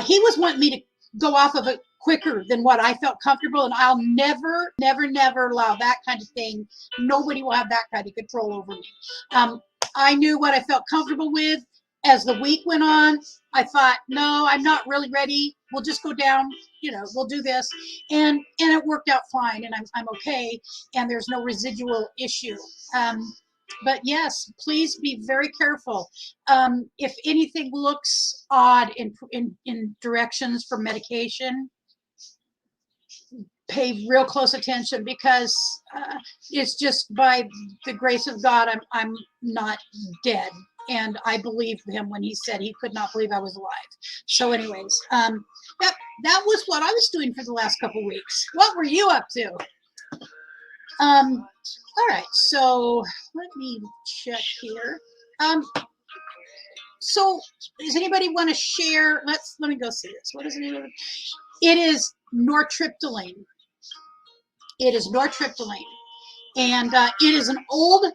he was wanting me to go off of it quicker than what I felt comfortable. And I'll never, never, never allow that kind of thing. Nobody will have that kind of control over me. I knew what I felt comfortable with. As the week went on, I thought, no, I'm not really ready. We'll just go down, we'll do this. And it worked out fine, and I'm okay. And there's no residual issue. But yes, please be very careful. If anything looks odd in directions for medication, pay real close attention, because it's just by the grace of God, I'm not dead. And I believed him when he said he could not believe I was alive. So anyways, Yep, that was what I was doing for the last couple weeks. What were you up to? All right, so let me check here. So does anybody want to share? Let me go see this. What is the name of it? It is nortriptyline. It is nortriptyline, and it is an old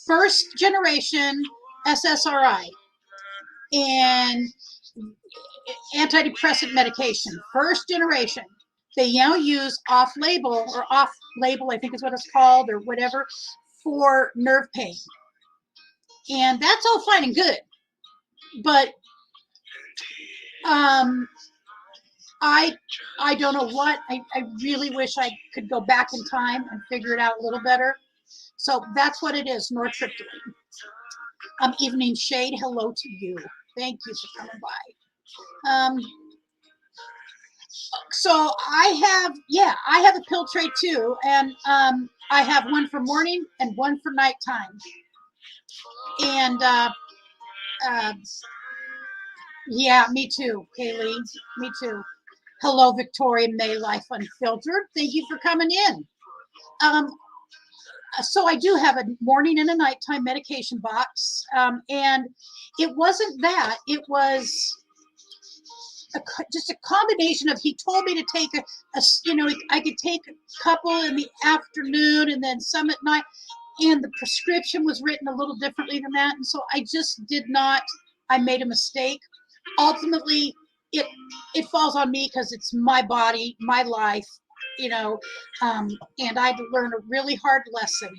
first generation SSRI and antidepressant medication, first generation. They now use off-label, I think is what it's called, or whatever, for nerve pain. And that's all fine and good. But I don't know what. I really wish I could go back in time and figure it out a little better. So that's what it is, nortriptyline. Evening Shade, hello to you. Thank you for coming by. So I have a pill tray too, and I have one for morning and one for nighttime. And yeah, me too, Kaylee. Me too. Hello, Victoria May, Life Unfiltered. Thank you for coming in. So I do have a morning and a nighttime medication box, and it wasn't that. It was just a combination of, he told me to take I could take a couple in the afternoon and then some at night, and the prescription was written a little differently than that, and so I just did not. I made a mistake. Ultimately, it falls on me because it's my body, my life, and I had to learn a really hard lesson.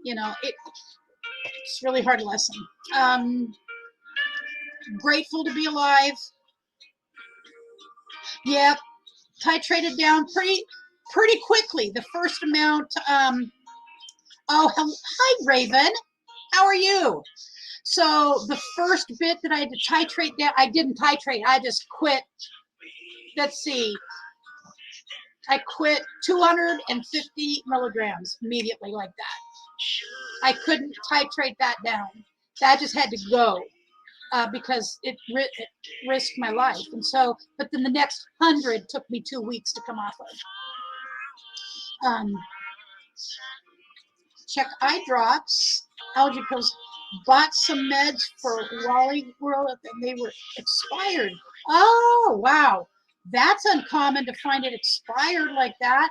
It's a really hard lesson. Grateful to be alive. Yeah, titrated down pretty quickly. The first amount. Hi, Raven. How are you? So the first bit that I had to titrate down, I didn't titrate. I just quit. Let's see. I quit 250 milligrams immediately like that. I couldn't titrate that down. That just had to go because it risked my life. And so, but then the next 100 took me 2 weeks to come off of. Check eye drops, allergy pills. Bought some meds for Wally World and they were expired. Oh, wow. That's uncommon to find it expired like that.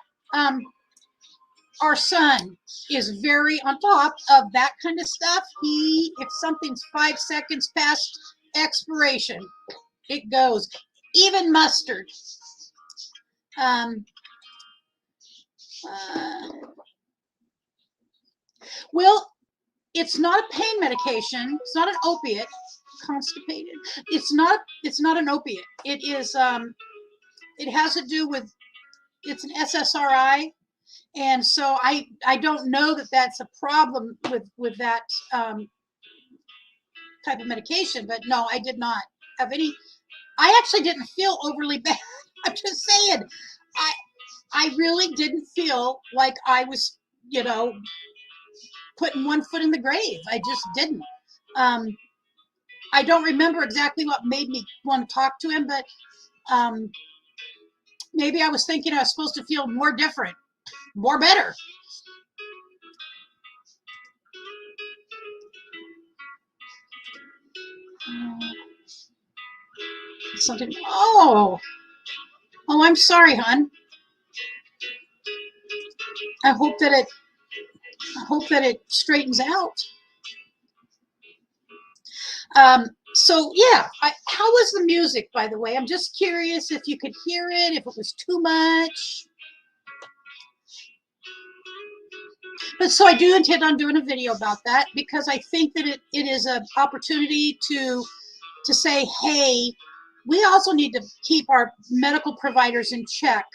Our son is very on top of that kind of stuff. If something's 5 seconds past expiration, it goes. Even mustard. Well, it's not a pain medication. It's not an opiate. Constipated. It's not an opiate. It is. It has to do with. It's an SSRI, and so I don't know that that's a problem with that type of medication. But no, I did not have any. I actually didn't feel overly bad. I'm just saying. I really didn't feel like I was, putting one foot in the grave. I just didn't. I don't remember exactly what made me want to talk to him, but maybe I was thinking I was supposed to feel more different, more better. Something. Oh, I'm sorry, hon. I hope that it straightens out. So yeah, how was the music, by the way? I'm just curious if you could hear it, if it was too much. But so I do intend on doing a video about that because I think that it is an opportunity to say, hey, we also need to keep our medical providers in check.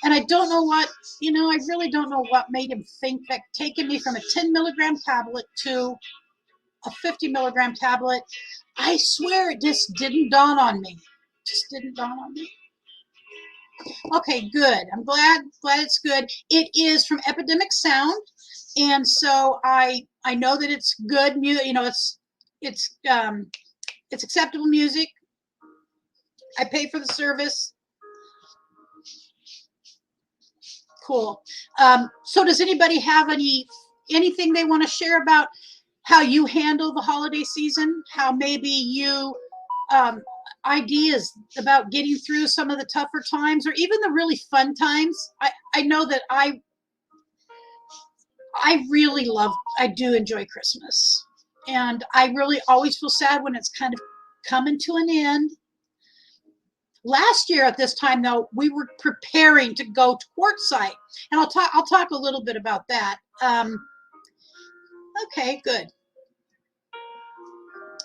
And I don't know what, I really don't know what made him think that taking me from a 10 milligram tablet to a 50 milligram tablet, I swear it just didn't dawn on me. Just didn't dawn on me. Okay, good. I'm glad it's good. It is from Epidemic Sound, and so I know that it's good music. It's acceptable music. I pay for the service. Cool. So does anybody have anything they want to share about how you handle the holiday season? How maybe you ideas about getting through some of the tougher times or even the really fun times? I know that I do enjoy Christmas. And I really always feel sad when it's kind of coming to an end. Last year at this time, though, we were preparing to go to Quartzsite, and I'll talk a little bit about that. Okay, good.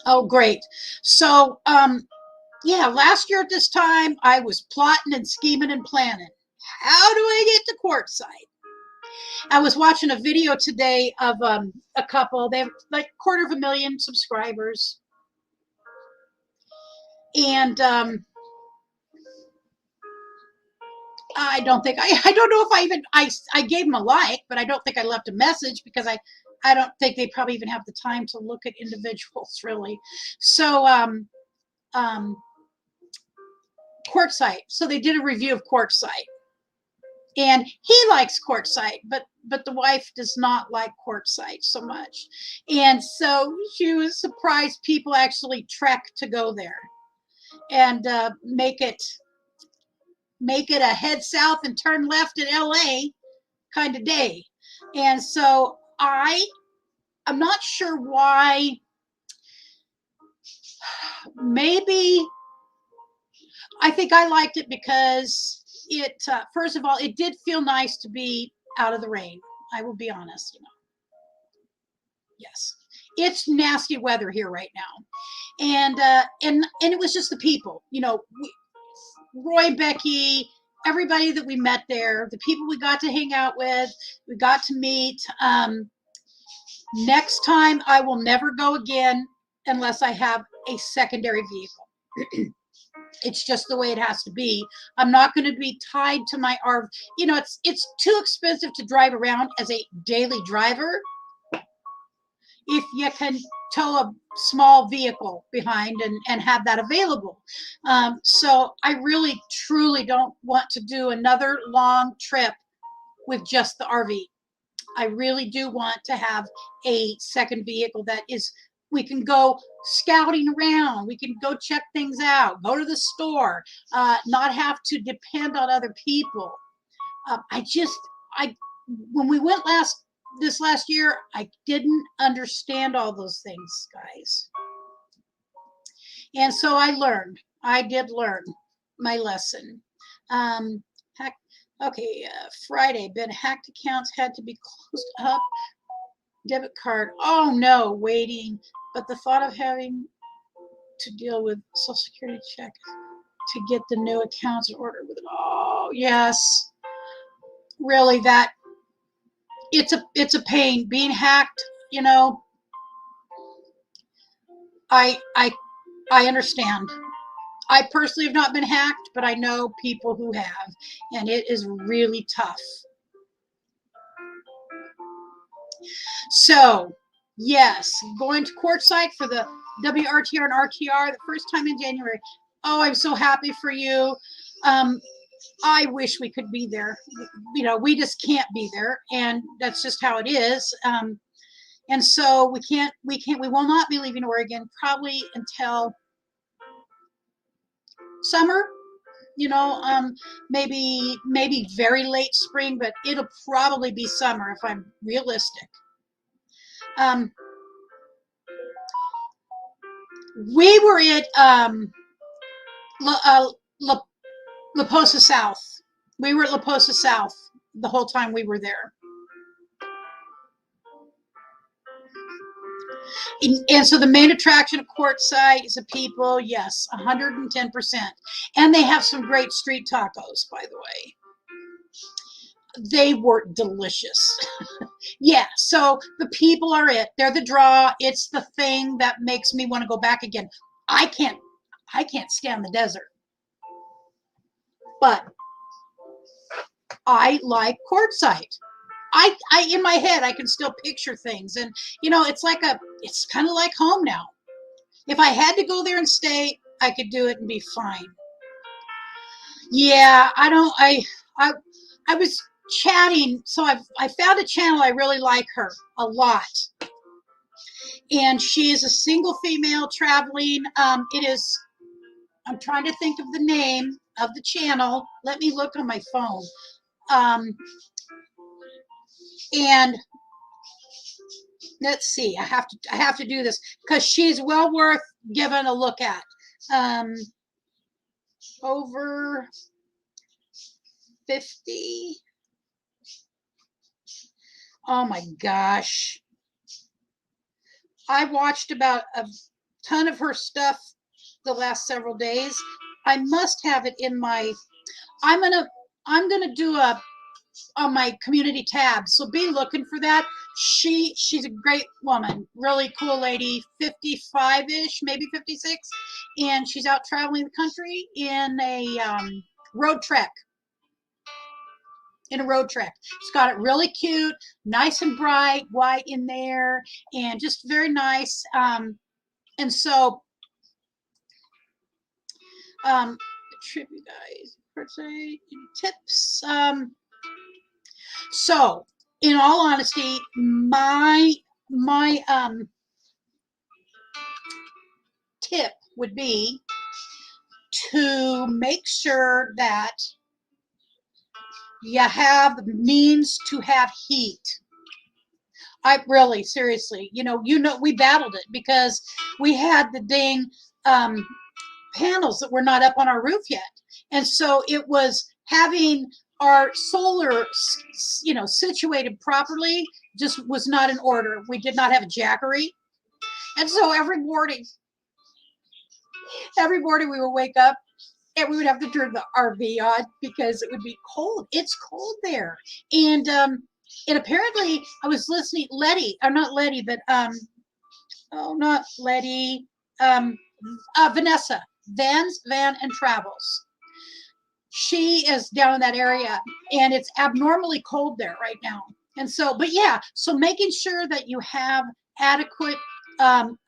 Oh, great. So, yeah, last year at this time, I was plotting and scheming and planning. How do I get to Quartzsite? I was watching a video today of a couple. They have like 250,000 subscribers, and I don't know if I gave them a like, but I don't think I left a message because I don't think they probably even have the time to look at individuals really. So Quartzsite. So they did a review of Quartzsite, and he likes Quartzsite, but the wife does not like Quartzsite so much, and so she was surprised people actually trek to go there and make it a head south and turn left in LA kind of day. And so I'm not sure why. Maybe I think I liked it because it first of all, it did feel nice to be out of the rain. I will be honest, Yes. It's nasty weather here right now. And it was just the people, Roy, Becky, everybody that we met there, the people we got to hang out with, we got to meet. Next time, I will never go again unless I have a secondary vehicle. It's just the way it has to be. I'm not going to be tied to my RV. It's too expensive to drive around as a daily driver if you can tow a small vehicle behind and have that available. So I really, truly don't want to do another long trip with just the RV. I really do want to have a second vehicle that we can go scouting around. We can go check things out, go to the store, not have to depend on other people. When we went this last year, I didn't understand all those things, guys. And so I did learn my lesson. Friday, been hacked accounts had to be closed up. Debit card, oh no, waiting. But the thought of having to deal with Social Security check to get the new accounts in order with it. Oh, yes. Really, it's a pain being hacked, I understand. I personally have not been hacked, but I know people who have, and it is really tough. So, yes, going to Quartzsite for the WRTR and RTR the first time in January. Oh, I'm so happy for you. I wish we could be there. We just can't be there, and that's just how it is. And so we will not be leaving Oregon probably until summer, maybe very late spring, but it'll probably be summer if I'm realistic. We were at La Posa South. We were at La Posa South the whole time we were there. And so the main attraction of Quartzsite is the people, yes, 110%. And they have some great street tacos, by the way. They were delicious. Yeah, so the people are it. They're the draw. It's the thing that makes me want to go back again. I can't stand the desert. But I like Quartzsite. I in my head I can still picture things, and it's kind of like home now. If I had to go there and stay, I could do it and be fine. Yeah, I was chatting, so I found a channel I really like her a lot, and she is a single female traveling. It is. I'm trying to think of the name of the channel. Let me look on my phone. Um, and let's see. I have to do this because she's well worth giving a look at. Um, over 50. Oh my gosh. I watched about a ton of her stuff the last several days. I must have it in my I'm gonna do a on my community tab. So be looking for that. She's a great woman, really cool lady, 55-ish, maybe 56, and she's out traveling the country in a road trek. In a road trek. It's got it really cute, nice and bright, white in there, and just very nice. And so, tribute guys, birthday tips. So, in all honesty, my tip would be to make sure that you have the means to have heat. I really, seriously, we battled it because we had the dang panels that were not up on our roof yet. And so it was having our solar, situated properly just was not in order. We did not have a jackery. And so every morning we would wake up and we would have to turn the RV on because it would be cold. It's cold there. And apparently I was listening, Letty, or not Letty, but not Letty, Vanessa, Van and Travels. She is down in that area and it's abnormally cold there right now. And so, but yeah, so making sure that you have adequate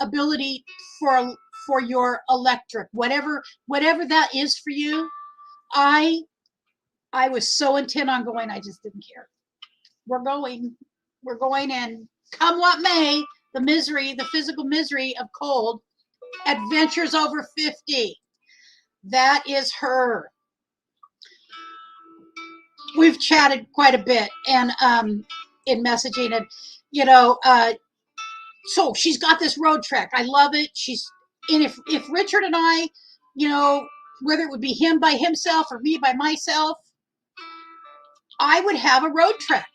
ability for your electric, whatever that is for you. I was so intent on going, I just didn't care. We're going, and come what may, the physical misery of cold, adventures over 50. That is her. We've chatted quite a bit and in messaging, and so she's got this road trek. I love it. And if Richard and I, whether it would be him by himself or me by myself, I would have a road trek.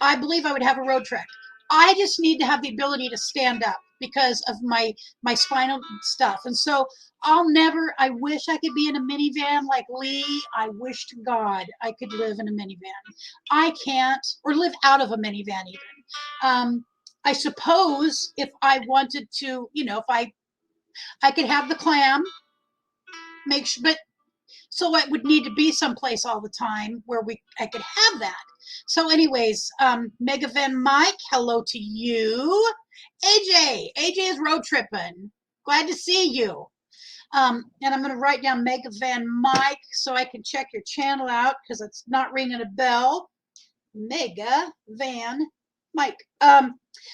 I believe I would have a road trek. I just need to have the ability to stand up because of my spinal stuff. And so I wish I could be in a minivan like Lee. I wish to God I could live in a minivan. I can't, or live out of a minivan even. I suppose if I wanted to, if I could have the clam, make sure, but so it would need to be someplace all the time where I could have that. So anyways, Megavan Mike, hello to you. AJ is road tripping. Glad to see you. And I'm going to write down Megavan Mike so I can check your channel out because it's not ringing a bell. Megavan Mike.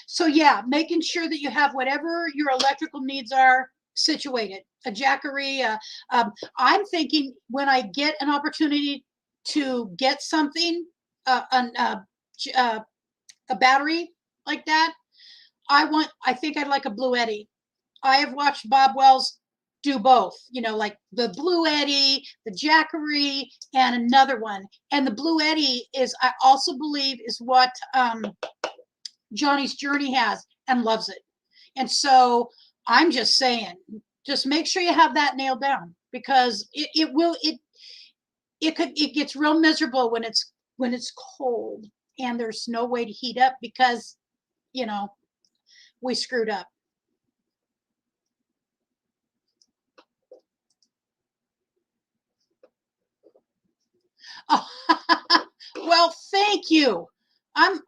So yeah, making sure that you have whatever your electrical needs are situated. A jackery. I'm thinking when I get an opportunity to get something, a battery like that, I think I'd like a Bluetti. I have watched Bob Wells do both, like the Bluetti, the jackery, and another one. And the Bluetti I also believe is what Johnny's Journey has and loves it. And so I'm just saying, just make sure you have that nailed down because it gets real miserable when it's cold and there's no way to heat up because we screwed up. Oh, well, thank you. I'm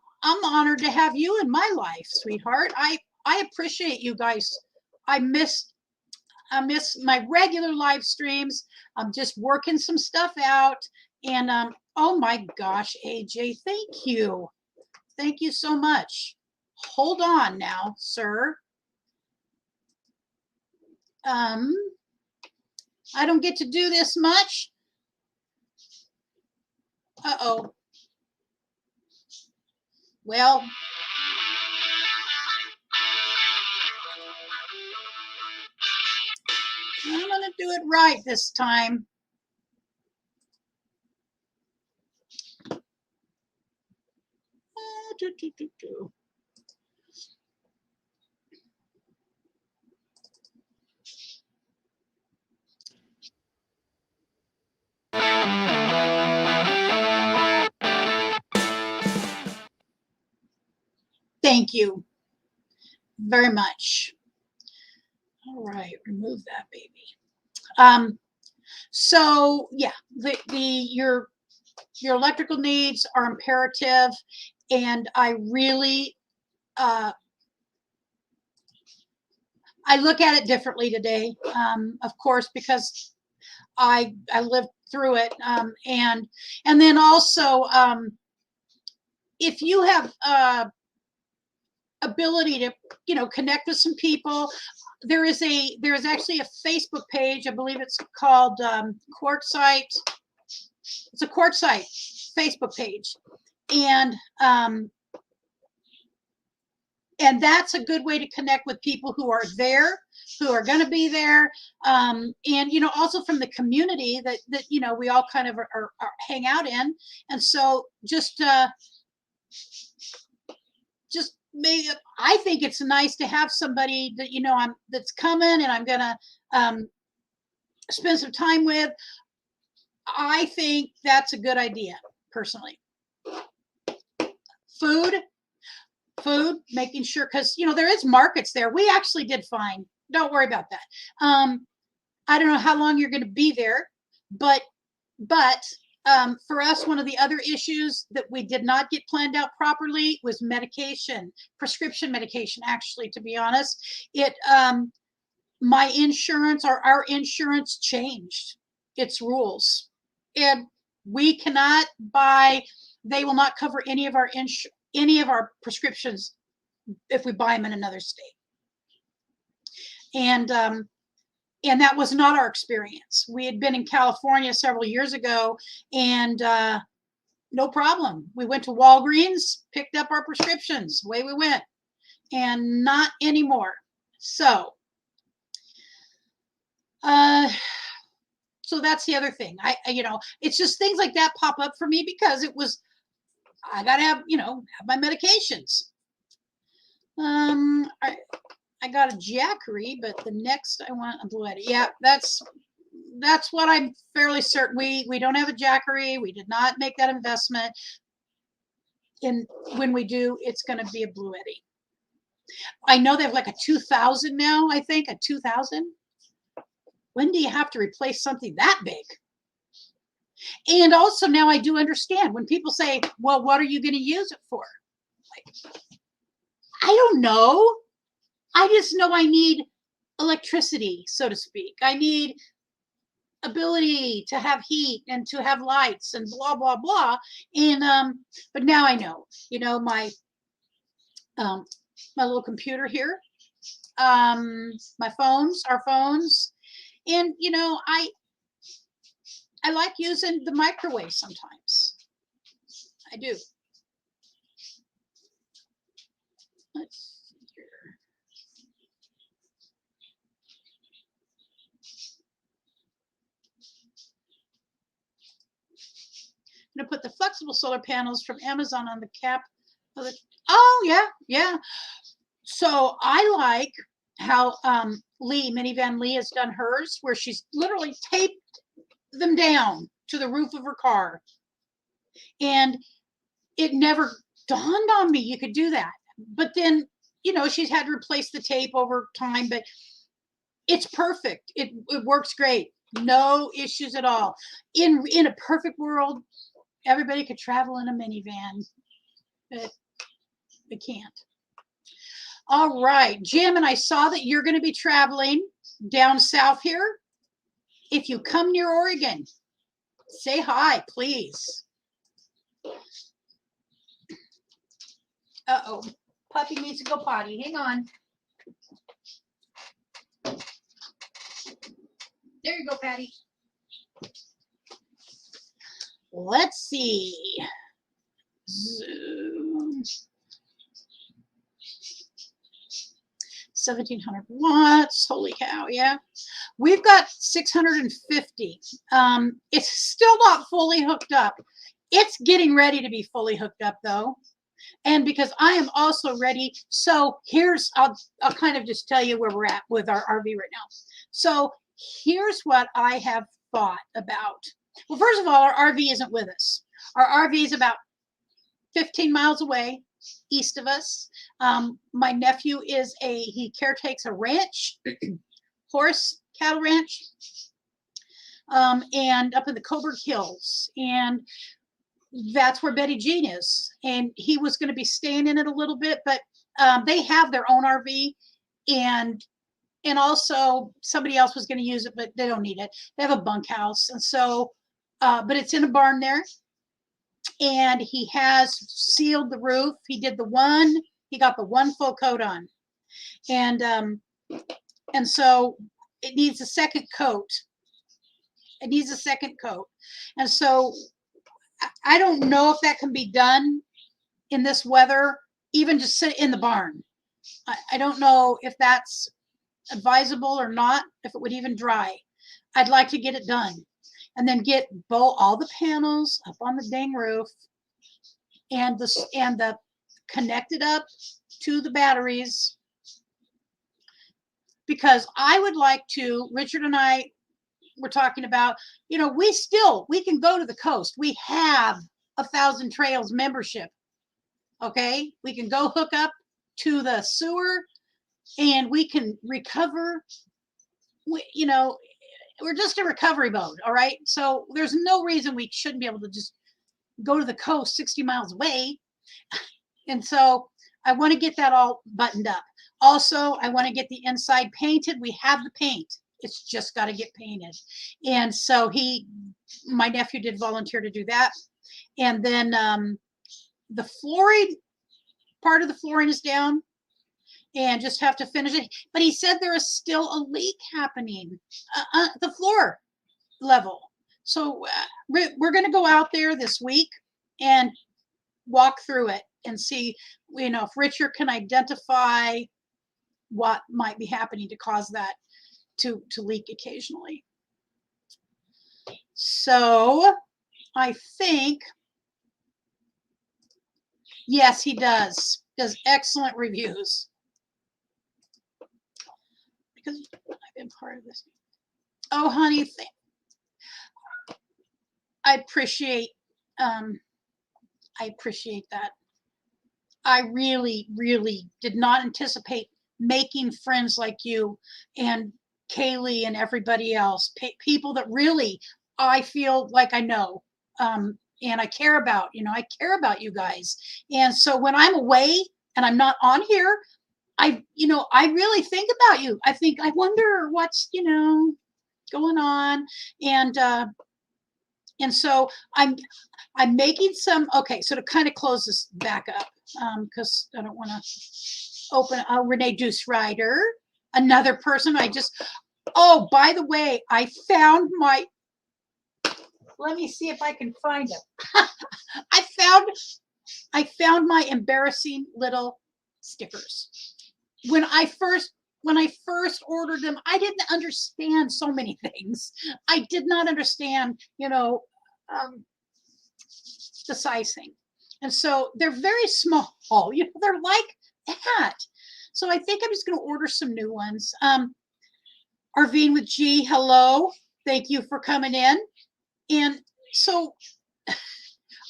honored to have you in my life, sweetheart. I appreciate you guys. I miss my regular live streams. I'm just working some stuff out. And oh my gosh, AJ, thank you. Thank you so much. Hold on now, sir. I don't get to do this much. Uh-oh. Well, I'm going to do it right this time. Thank you very much. All right, remove that baby. So yeah, your electrical needs are imperative, and I really I look at it differently today. Of course, because I lived through it, and then also if you have ability to connect with some people, there is actually a Facebook page. I believe it's called Quartzsite. It's a Quartzsite Facebook page, and that's a good way to connect with people who are there, who are going to be there, and also from the community that we all kind of are hang out in. And so just maybe I think it's nice to have somebody that that's coming and I'm gonna spend some time with. I think that's a good idea, personally. Food, making sure, because there is markets there. We actually did fine. Don't worry about that. I don't know how long you're going to be there, but for us, one of the other issues that we did not get planned out properly was medication, prescription medication. Actually, to be honest, my insurance, or our insurance, changed its rules, and we cannot buy. They will not cover any of our prescriptions if we buy them in another state. And that was not our experience. We had been in California several years ago, and no problem. We went to Walgreens, picked up our prescriptions, away we went, and not anymore. So, so that's the other thing. It's just things like that pop up for me because I gotta have my medications. I got a Jackery, but the next I want a Blue Eddy. Yeah, that's what I'm fairly certain. We don't have a Jackery. We did not make that investment. And when we do, it's going to be a Blue Eddy. I know they have like a 2000 now, I think, a 2000. When do you have to replace something that big? And also now I do understand when people say, well, what are you going to use it for? Like, I don't know. I just know I need electricity, so to speak. I need ability to have heat and to have lights and blah, blah, blah. And but now I know, my little computer here, my phones, our phones. And, I like using the microwave sometimes. I do. Let's see here. I'm going to put the flexible solar panels from Amazon on the cap of the. Oh, yeah. So I like how Minivan Lee has done hers, where she's literally taped them down to the roof of her car. And it never dawned on me you could do that. But then, she's had to replace the tape over time, but it's perfect. It works great. No issues at all. In a perfect world, everybody could travel in a minivan, but they can't. All right, Jim, and I saw that you're going to be traveling. down south here. If you come near Oregon, say hi, please. Uh-oh, puppy needs to go potty. Hang on. There you go, Patty. Let's see. Zoom. 1,700 watts. Holy cow, yeah. We've got 650. It's still not fully hooked up. It's getting ready to be fully hooked up, though. And because I am also ready, so here's, I'll kind of just tell you where we're at with our RV right now. So here's what I have thought about. Well, first of all, our RV isn't with us. Our RV is about 15 miles away, east of us. My nephew he caretakes a ranch, horse cattle ranch, and up in the Coburg Hills. And that's where Betty Jean is. And he was going to be staying in it a little bit, but they have their own RV, and also somebody else was going to use it, but they don't need it. They have a bunkhouse. And so, but it's in a barn there. And he has sealed the roof. He got the one full coat on. And so it needs a second coat. It needs a second coat. And so I don't know if that can be done in this weather, even just sit in the barn. I don't know if that's advisable or not, if it would even dry. I'd like to get it done and then get all the panels up on the dang roof and the connected up to the batteries, because I would like to, Richard and I were talking about, we can go to the coast. We have 1,000 Trails membership. Okay. We can go hook up to the sewer and we can recover. We're just in recovery mode. All right. So there's no reason we shouldn't be able to just go to the coast 60 miles away. And so I want to get that all buttoned up. Also, I want to get the inside painted. We have the paint. It's just got to get painted. And so my nephew did volunteer to do that. And then the flooring, part of the flooring is down and just have to finish it. But he said there is still a leak happening at the floor level. So we're going to go out there this week and walk through it and see, if Richard can identify what might be happening to cause that to leak occasionally. So I think, yes, he does excellent reviews, because I've been part of this. Oh, honey, I appreciate that. I really, really did not anticipate making friends like you and Kaylee and everybody else, people that really I feel like I know, and I care about. I care about you guys. And so when I'm away and I'm not on here, I really think about you. I wonder what's going on, and so I'm making some. Okay, so to kind of close this back up, because I don't want to open. Renee Deuce Ryder, another person. Oh, by the way, I found my. Let me see if I can find them. I found my embarrassing little stickers. When I first ordered them, I didn't understand so many things. I did not understand, the sizing. And so they're very small, they're like that. So I think I'm just going to order some new ones. Arvine with G, hello. Thank you for coming in. And so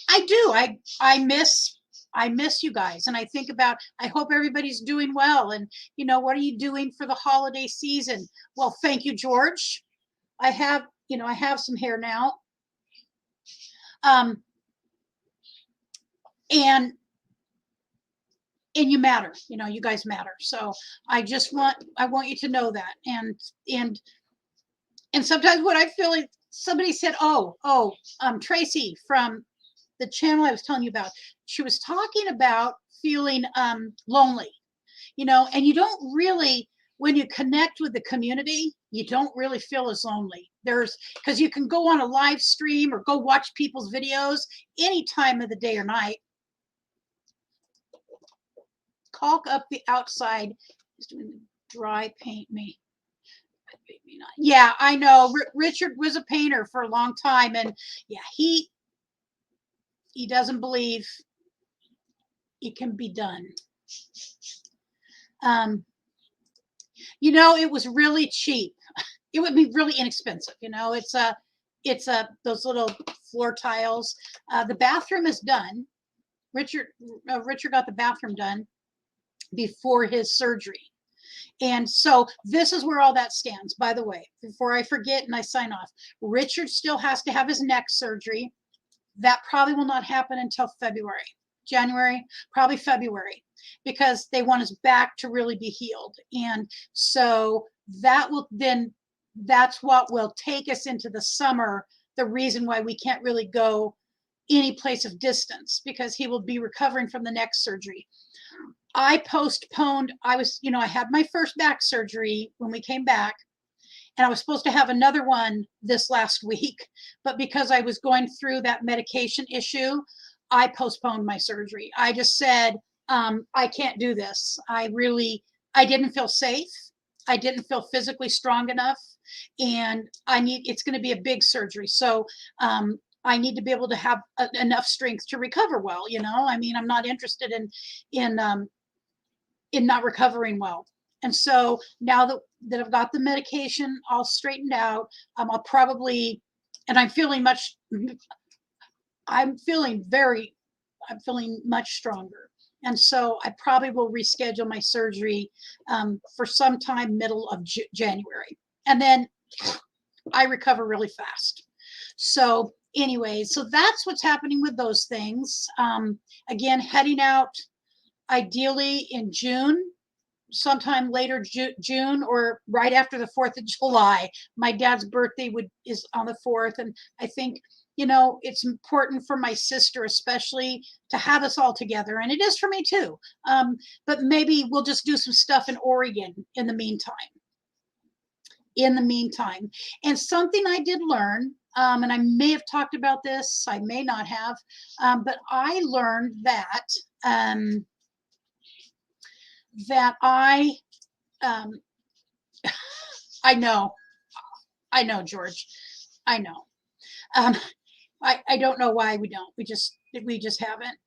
I miss you guys. And I think about, I hope everybody's doing well. And, what are you doing for the holiday season? Well, thank you, George. I have some hair now. And and you matter, you know, you guys matter. So I want you to know that. And sometimes what I feel like somebody said, Tracy from the channel I was telling you about, she was talking about feeling lonely, you know, and you don't really, when you connect with the community, you don't really feel as lonely. Because you can go on a live stream or go watch people's videos any time of the day or night. Caulk up the outside is doing the dry paint me. Yeah, I know. Richard was a painter for a long time, and yeah, he doesn't believe it can be done. You know, it was really cheap. It would be really inexpensive. You know, it's those little floor tiles. The bathroom is done. Richard got the bathroom done before his surgery. And so this is where all that stands. By the way, before I forget and I sign off, Richard still has to have his neck surgery. That probably will not happen until January, probably February, because they want his back to really be healed. And so that's what will take us into the summer. The reason why we can't really go any place of distance, because he will be recovering from the neck surgery. I postponed, I had my first back surgery when we came back, and I was supposed to have another one this last week, but because I was going through that medication issue, I postponed my surgery. I just said, I can't do this. I didn't feel safe. I didn't feel physically strong enough, and it's going to be a big surgery. So, I need to be able to have enough strength to recover well. You know, I mean, I'm not interested in not recovering well. And so now that I've got the medication all straightened out, I'll probably, and I'm feeling much stronger. And so I probably will reschedule my surgery for sometime middle of January. And then I recover really fast. So anyway, so that's what's happening with those things. Again, heading out ideally in June, sometime later June or right after the 4th of July. My dad's birthday is on the 4th. And I think, you know, it's important for my sister especially to have us all together. And it is for me too. But maybe we'll just do some stuff in Oregon in the meantime. And something I did learn, and I may have talked about this, I may not have, but I learned that I know, George, I know. I don't know why we don't. We just haven't.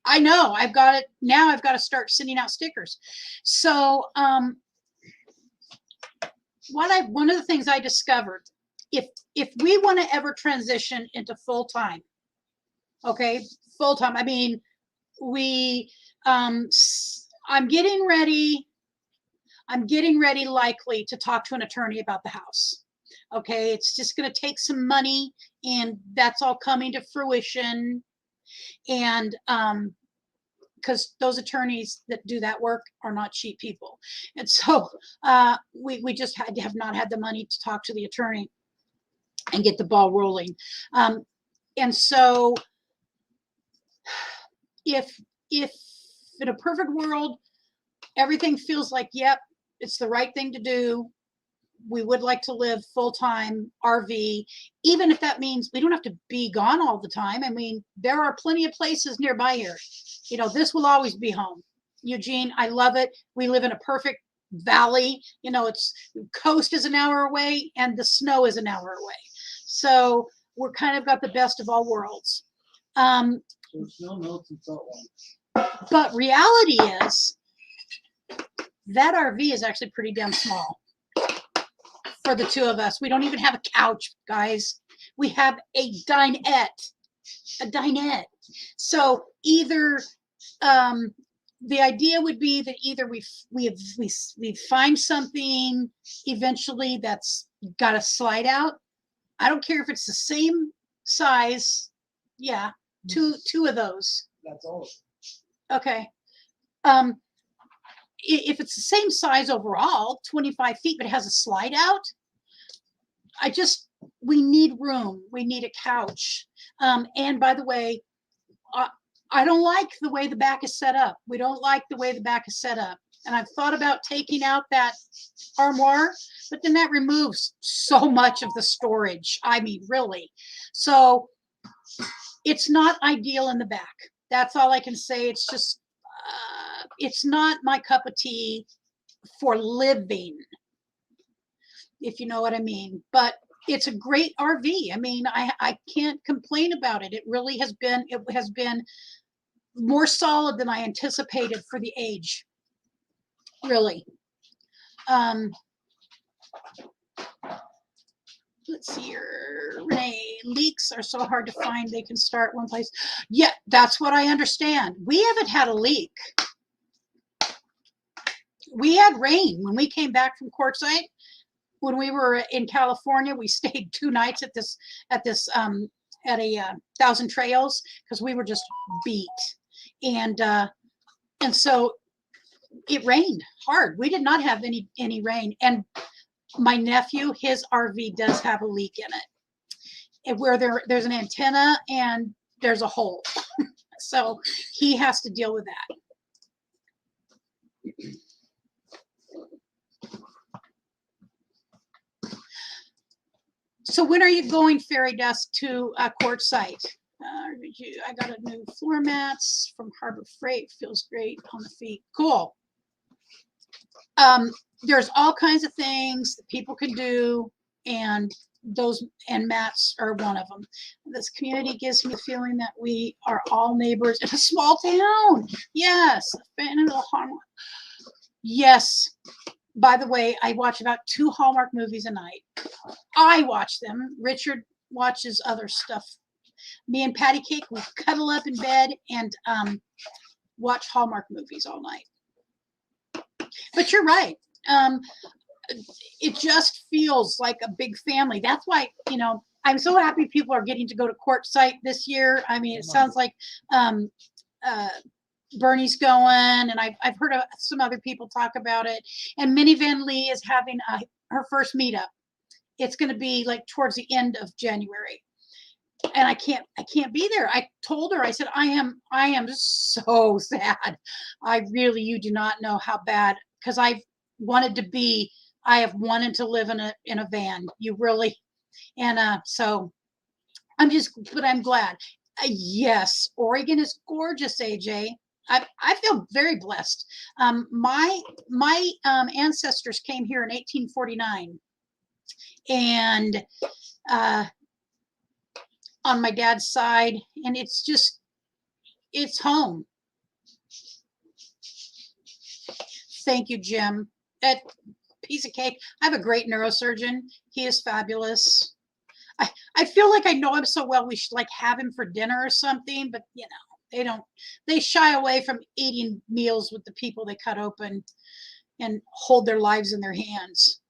I know I've got it now. I've got to start sending out stickers. So, one of the things I discovered, if we want to ever transition into full time, okay, full time. I mean, I'm getting ready likely to talk to an attorney about the house. Okay, it's just going to take some money, and that's all coming to fruition. And because those attorneys that do that work are not cheap people. And so we just have not had the money to talk to the attorney and get the ball rolling. And so if in a perfect world, everything feels like, yep, it's the right thing to do, we would like to live full-time RV, even if that means we don't have to be gone all the time. I mean, there are plenty of places nearby here. You know, this will always be home. Eugene, I love it. We live in a perfect valley. You know, coast is an hour away and the snow is an hour away. So we're kind of got the best of all worlds. So snow melts and salt water. But reality is that RV is actually pretty damn small for the two of us. We don't even have a couch, guys. We have a dinette. So either the idea would be that either we find something eventually that's got a slide out. I don't care if it's the same size. Yeah, two of those. That's all. Okay. If it's the same size overall, 25 feet, but it has a slide out, we need room. We need a couch. And by the way, I don't like the way the back is set up. We don't like the way the back is set up. And I've thought about taking out that armoire, but then that removes so much of the storage. I mean, really. So it's not ideal in the back. That's all I can say. It's just, it's not my cup of tea for living, if you know what I mean. But it's a great RV. I mean, I can't complain about it. It really has been, more solid than I anticipated for the age. Really. Let's see here, Renee. Leaks are so hard to find. They can start one place. Yeah, that's what I understand. We haven't had a leak. We had rain when we came back from Quartzsite. When we were in California, we stayed 2 nights at a Thousand Trails because we were just beat, and so it rained hard. We did not have any rain, and my nephew, his RV does have a leak in it, and where there's an antenna and there's a hole, so he has to deal with that. So when are you going, Fairy Dust, to Quartzsite? I got a new floor mats from Harbor Freight. Feels great on the feet. Cool. There's all kinds of things that people can do, and mats are one of them. This community gives me the feeling that we are all neighbors in a small town. Yes, a fan of the Hallmark. Yes. By the way, I watch about 2 Hallmark movies a night. I watch them. Richard watches other stuff. Me and Patty Cake, we cuddle up in bed and watch Hallmark movies all night. But you're right. It just feels like a big family. That's why, I'm so happy people are getting to go to Quartzsite this year. I mean, it sounds like Bernie's going, and I've heard of some other people talk about it. And Minnie Van Lee is having her first meetup. It's going to be like towards the end of January, and I can't be there. I told her, I said, I am so sad. You do not know how bad, because I have wanted to live in a van. You really, and so but I'm glad. Yes, Oregon is gorgeous, AJ. I feel very blessed. My ancestors came here in 1849, and on my dad's side, and it's home. Thank you, Jim. That piece of cake. I have a great neurosurgeon. He is fabulous. I feel like I know him so well. We should like have him for dinner or something, but they shy away from eating meals with the people they cut open and hold their lives in their hands.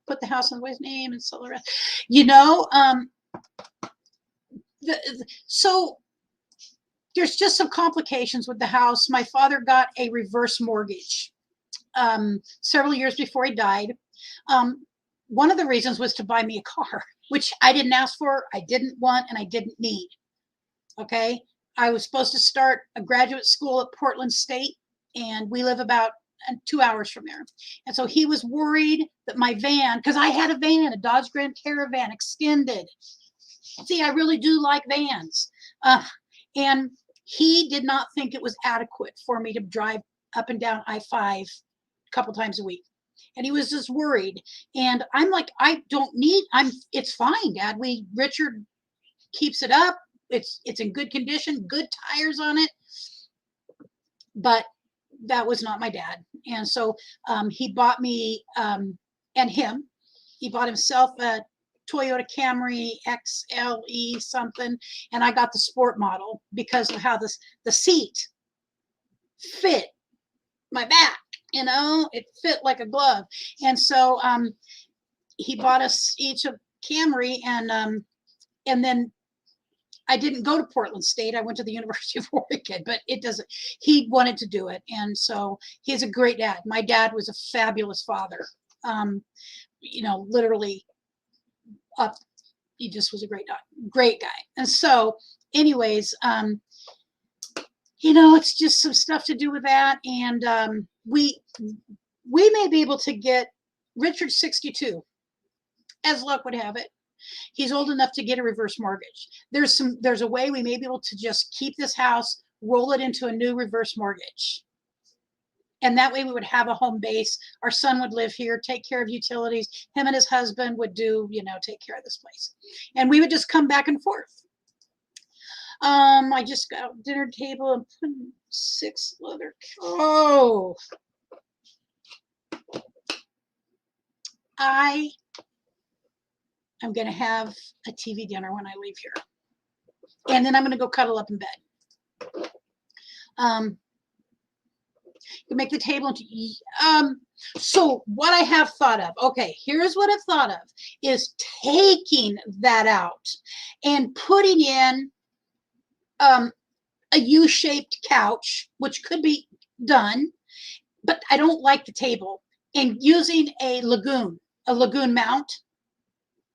Put the house on the way's name and sell the rest. So there's just some complications with the house. My father got a reverse mortgage several years before he died. One of the reasons was to buy me a car, which I didn't ask for, I didn't want, and I didn't need. Okay. I was supposed to start a graduate school at Portland State, and we live about 2 hours from there. And so he was worried that my van, because I had a van, a Dodge Grand Caravan extended. See, I really do like vans. And he did not think it was adequate for me to drive up and down I-5 a couple times a week. And he was just worried. And I'm like, it's fine, Dad. Richard keeps it up. It's in good condition, good tires on it. But that was not my dad. And so he bought me he bought himself a Toyota Camry XLE something, and I got the sport model because of how the seat fit my back. It fit like a glove. And so he bought us each a Camry, and then I didn't go to Portland State. I went to the University of Oregon, but it doesn't, he wanted to do it. And so he's a great dad. My dad was a fabulous father. You know, literally up, he just was a great guy. And so anyways, you know, it's just some stuff to do with that. And we may be able to get Richard 62, as luck would have it. He's old enough to get a reverse mortgage. There's a way we may be able to just keep this house, roll it into a new reverse mortgage. And that way we would have a home base. Our son would live here, take care of utilities. Him and his husband would do, you know, take care of this place. And we would just come back and forth. I just got dinner table and put 6 leather. Oh, I'm going to have a TV dinner when I leave here. And then I'm going to go cuddle up in bed. You make the table into, so what I have thought of, okay, here's what I've thought of, is taking that out and putting in a U-shaped couch, which could be done, but I don't like the table, and using a lagoon mount.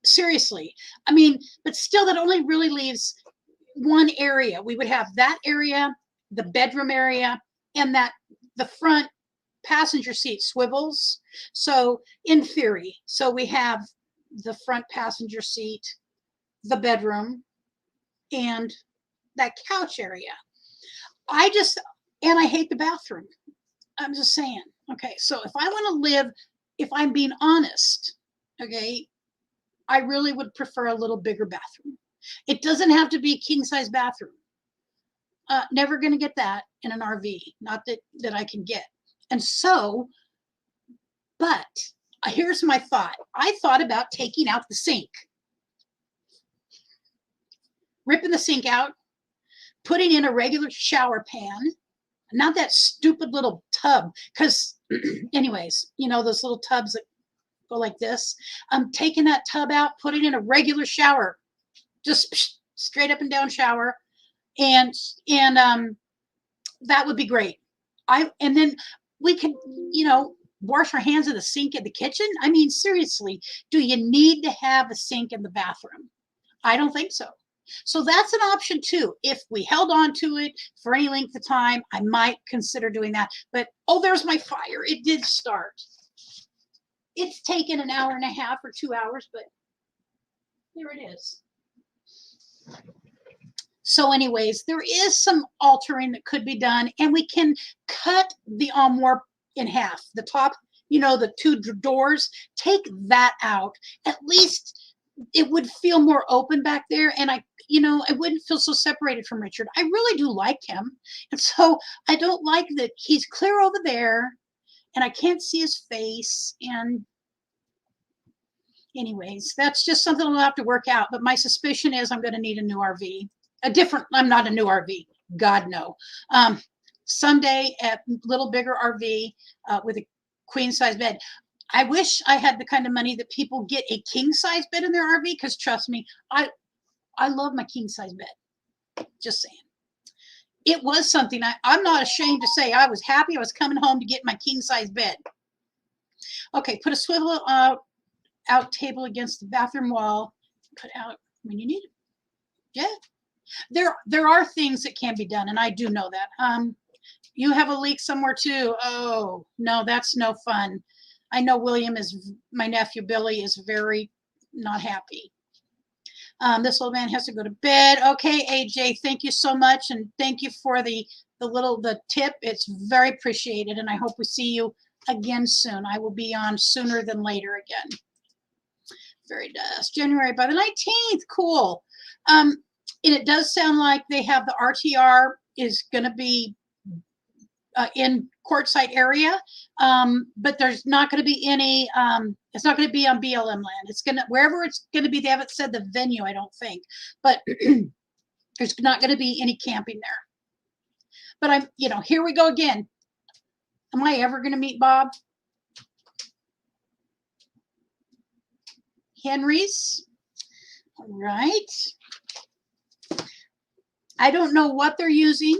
Seriously, I mean, but still that only really leaves one area. We would have that area, the bedroom area, and the front passenger seat swivels. So in theory, so we have the front passenger seat, the bedroom, and that couch area. I hate the bathroom. I'm just saying. Okay, so if I want to live, if I'm being honest, okay, I really would prefer a little bigger bathroom. It doesn't have to be a king size bathroom. Never going to get that in an RV, not that I can get. And so, but here's my thought. I thought about taking out the sink, ripping the sink out, putting in a regular shower pan, not that stupid little tub, because anyways, you know, those little tubs that go like this. I'm taking that tub out, putting in a regular shower, just straight up and down shower, and that would be great. And then we could, you know, wash our hands in the sink in the kitchen. I mean, seriously, do you need to have a sink in the bathroom? I don't think so. So that's an option too. If we held on to it for any length of time, I might consider doing that. But oh, there's my fire. It did start. It's taken an hour and a half or 2 hours, but there it is. So anyways, there is some altering that could be done, and we can cut the armoire in half. The top, you know, the 2 doors, take that out. At least it would feel more open back there, and I wouldn't feel so separated from Richard. I really do like him, and so I don't like that he's clear over there, and I can't see his face. And anyways, that's just something I'll have to work out. But my suspicion is I'm going to need a new RV. I'm not a new RV. God, no. Someday a little bigger RV with a queen size bed. I wish I had the kind of money that people get a king size bed in their RV, because trust me, I love my king size bed. Just saying. It was something I'm not ashamed to say. I was happy I was coming home to get my king size bed. Okay, put a swivel out table against the bathroom wall. Put out when you need it. Yeah. There are things that can be done, and I do know that. You have a leak somewhere too. Oh, no, that's no fun. I know my nephew Billy is very not happy. This old man has to go to bed. Okay, AJ, thank you so much, and thank you for the tip. It's very appreciated, and I hope we see you again soon. I will be on sooner than later again. Very nice. January by the 19th. Cool. And it does sound like they have the RTR is going to be in Quartzsite area, but there's not going to be any. It's not going to be on BLM land. It's going to wherever it's going to be. They haven't said the venue, I don't think, but there's not going to be any camping there. But here we go again. Am I ever going to meet Bob? Henry's. All right. I don't know what they're using.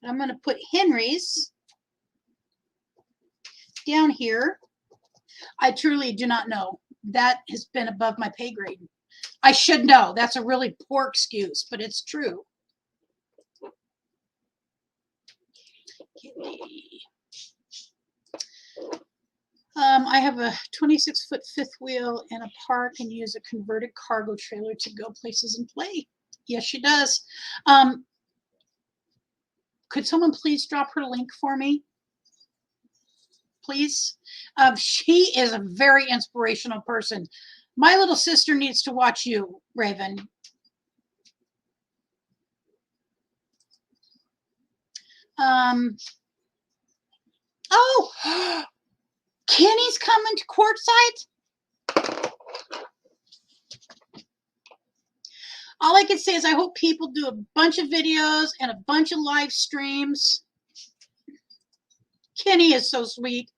I'm going to put Henry's down here. I truly do not know. That has been above my pay grade. I should know. That's a really poor excuse, but it's true. I have a 26-foot fifth wheel and a park and use a converted cargo trailer to go places and play. Yes, she does. Could someone please drop her link for me? Please. She is a very inspirational person. My little sister needs to watch you, Raven. Oh, Kenny's coming to Quartzsite. All I can say is I hope people do a bunch of videos and a bunch of live streams. Kenny is so sweet.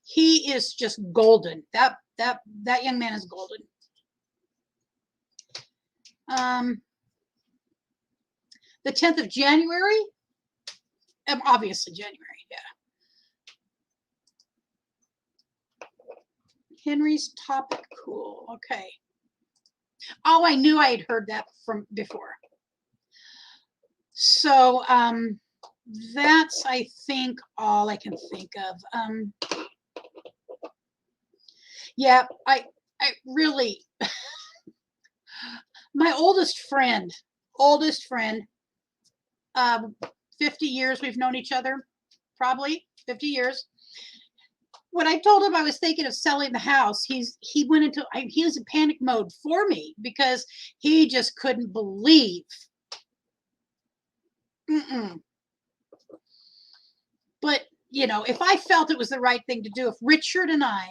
He is just golden. That young man is golden. The 10th of January, obviously January, yeah. Henry's Topic, cool, okay. Oh, I knew I had heard that from before. So that's, I think, all I can think of. Yeah, I really, my oldest friend, 50 years we've known each other, probably 50 years. When I told him I was thinking of selling the house, he went into, he was in panic mode for me because he just couldn't believe. But, you know, if I felt it was the right thing to do, if Richard and I,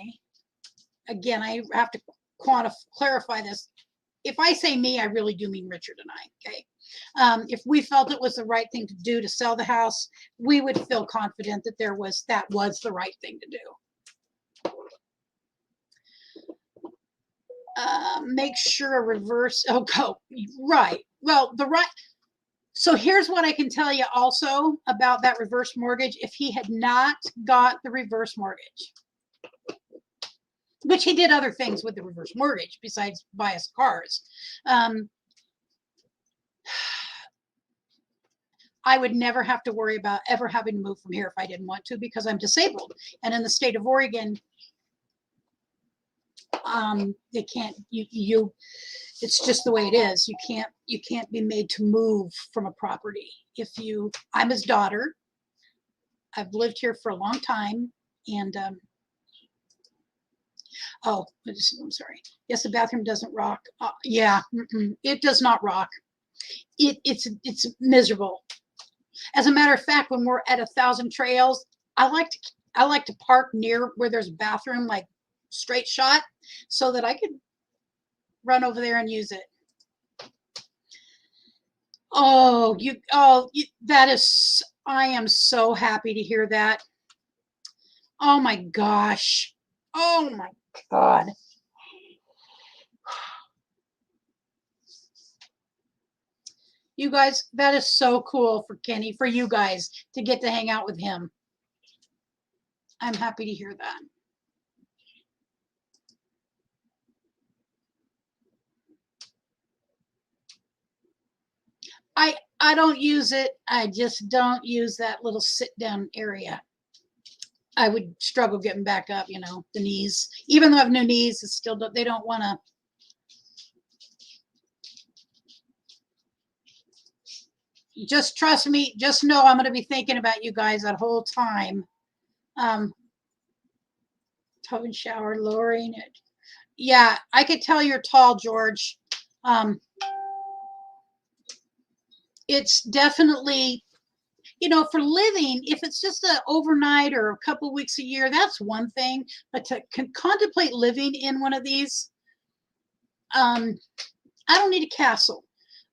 again, I have to clarify this. If I say me, I really do mean Richard and I, okay? If we felt it was the right thing to do to sell the house, we would feel confident that that was the right thing to do. Make sure a reverse, right. Well, so here's what I can tell you also about that reverse mortgage. If he had not got the reverse mortgage, which he did other things with the reverse mortgage besides buy us cars, I would never have to worry about ever having to move from here if I didn't want to, because I'm disabled. And in the state of Oregon, they can't, it's just the way it is. You can't be made to move from a property. I'm his daughter. I've lived here for a long time, and oh, I'm sorry. Yes, the bathroom doesn't rock. Yeah, it does not rock. It's miserable. As a matter of fact, when we're at 1,000 Trails, I like to park near where there's a bathroom, like straight shot, so that I could run over there and use it. Oh, that is, I am so happy to hear that. Oh my gosh. Oh my God. You guys, that is so cool for Kenny, for you guys to get to hang out with him. I'm happy to hear that. I don't use it. I just don't use that little sit down area. I would struggle getting back up, you know, the knees. Even though I have new knees, it's still, they don't want to. Just trust me. Just know I'm going to be thinking about you guys that whole time. Tub and shower, lowering it. Yeah, I could tell you're tall, George. It's definitely, you know, for living, if it's just an overnight or a couple of weeks a year, that's one thing. But to contemplate living in one of these, I don't need a castle,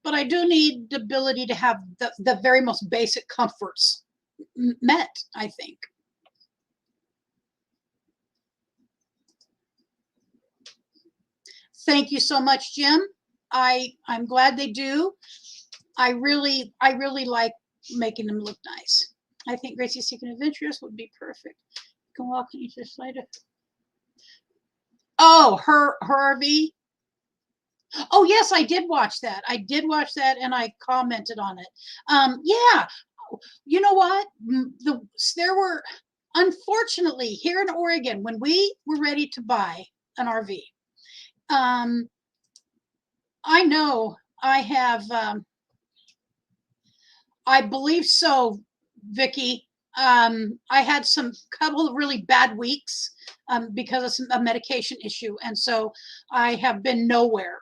but I do need the ability to have the very most basic comforts met, I think. Thank you so much, Jim. I'm glad they do. I really like making them look nice. I think Gracie's Secret Adventures would be perfect. You can walk on each side of. Oh, her RV. Oh yes, I did watch that. I did watch that, and I commented on it. Yeah, you know what? There were, unfortunately, here in Oregon, when we were ready to buy an RV. I know I have. I believe so, Vicky. I had some couple of really bad weeks because of a medication issue, and so I have been nowhere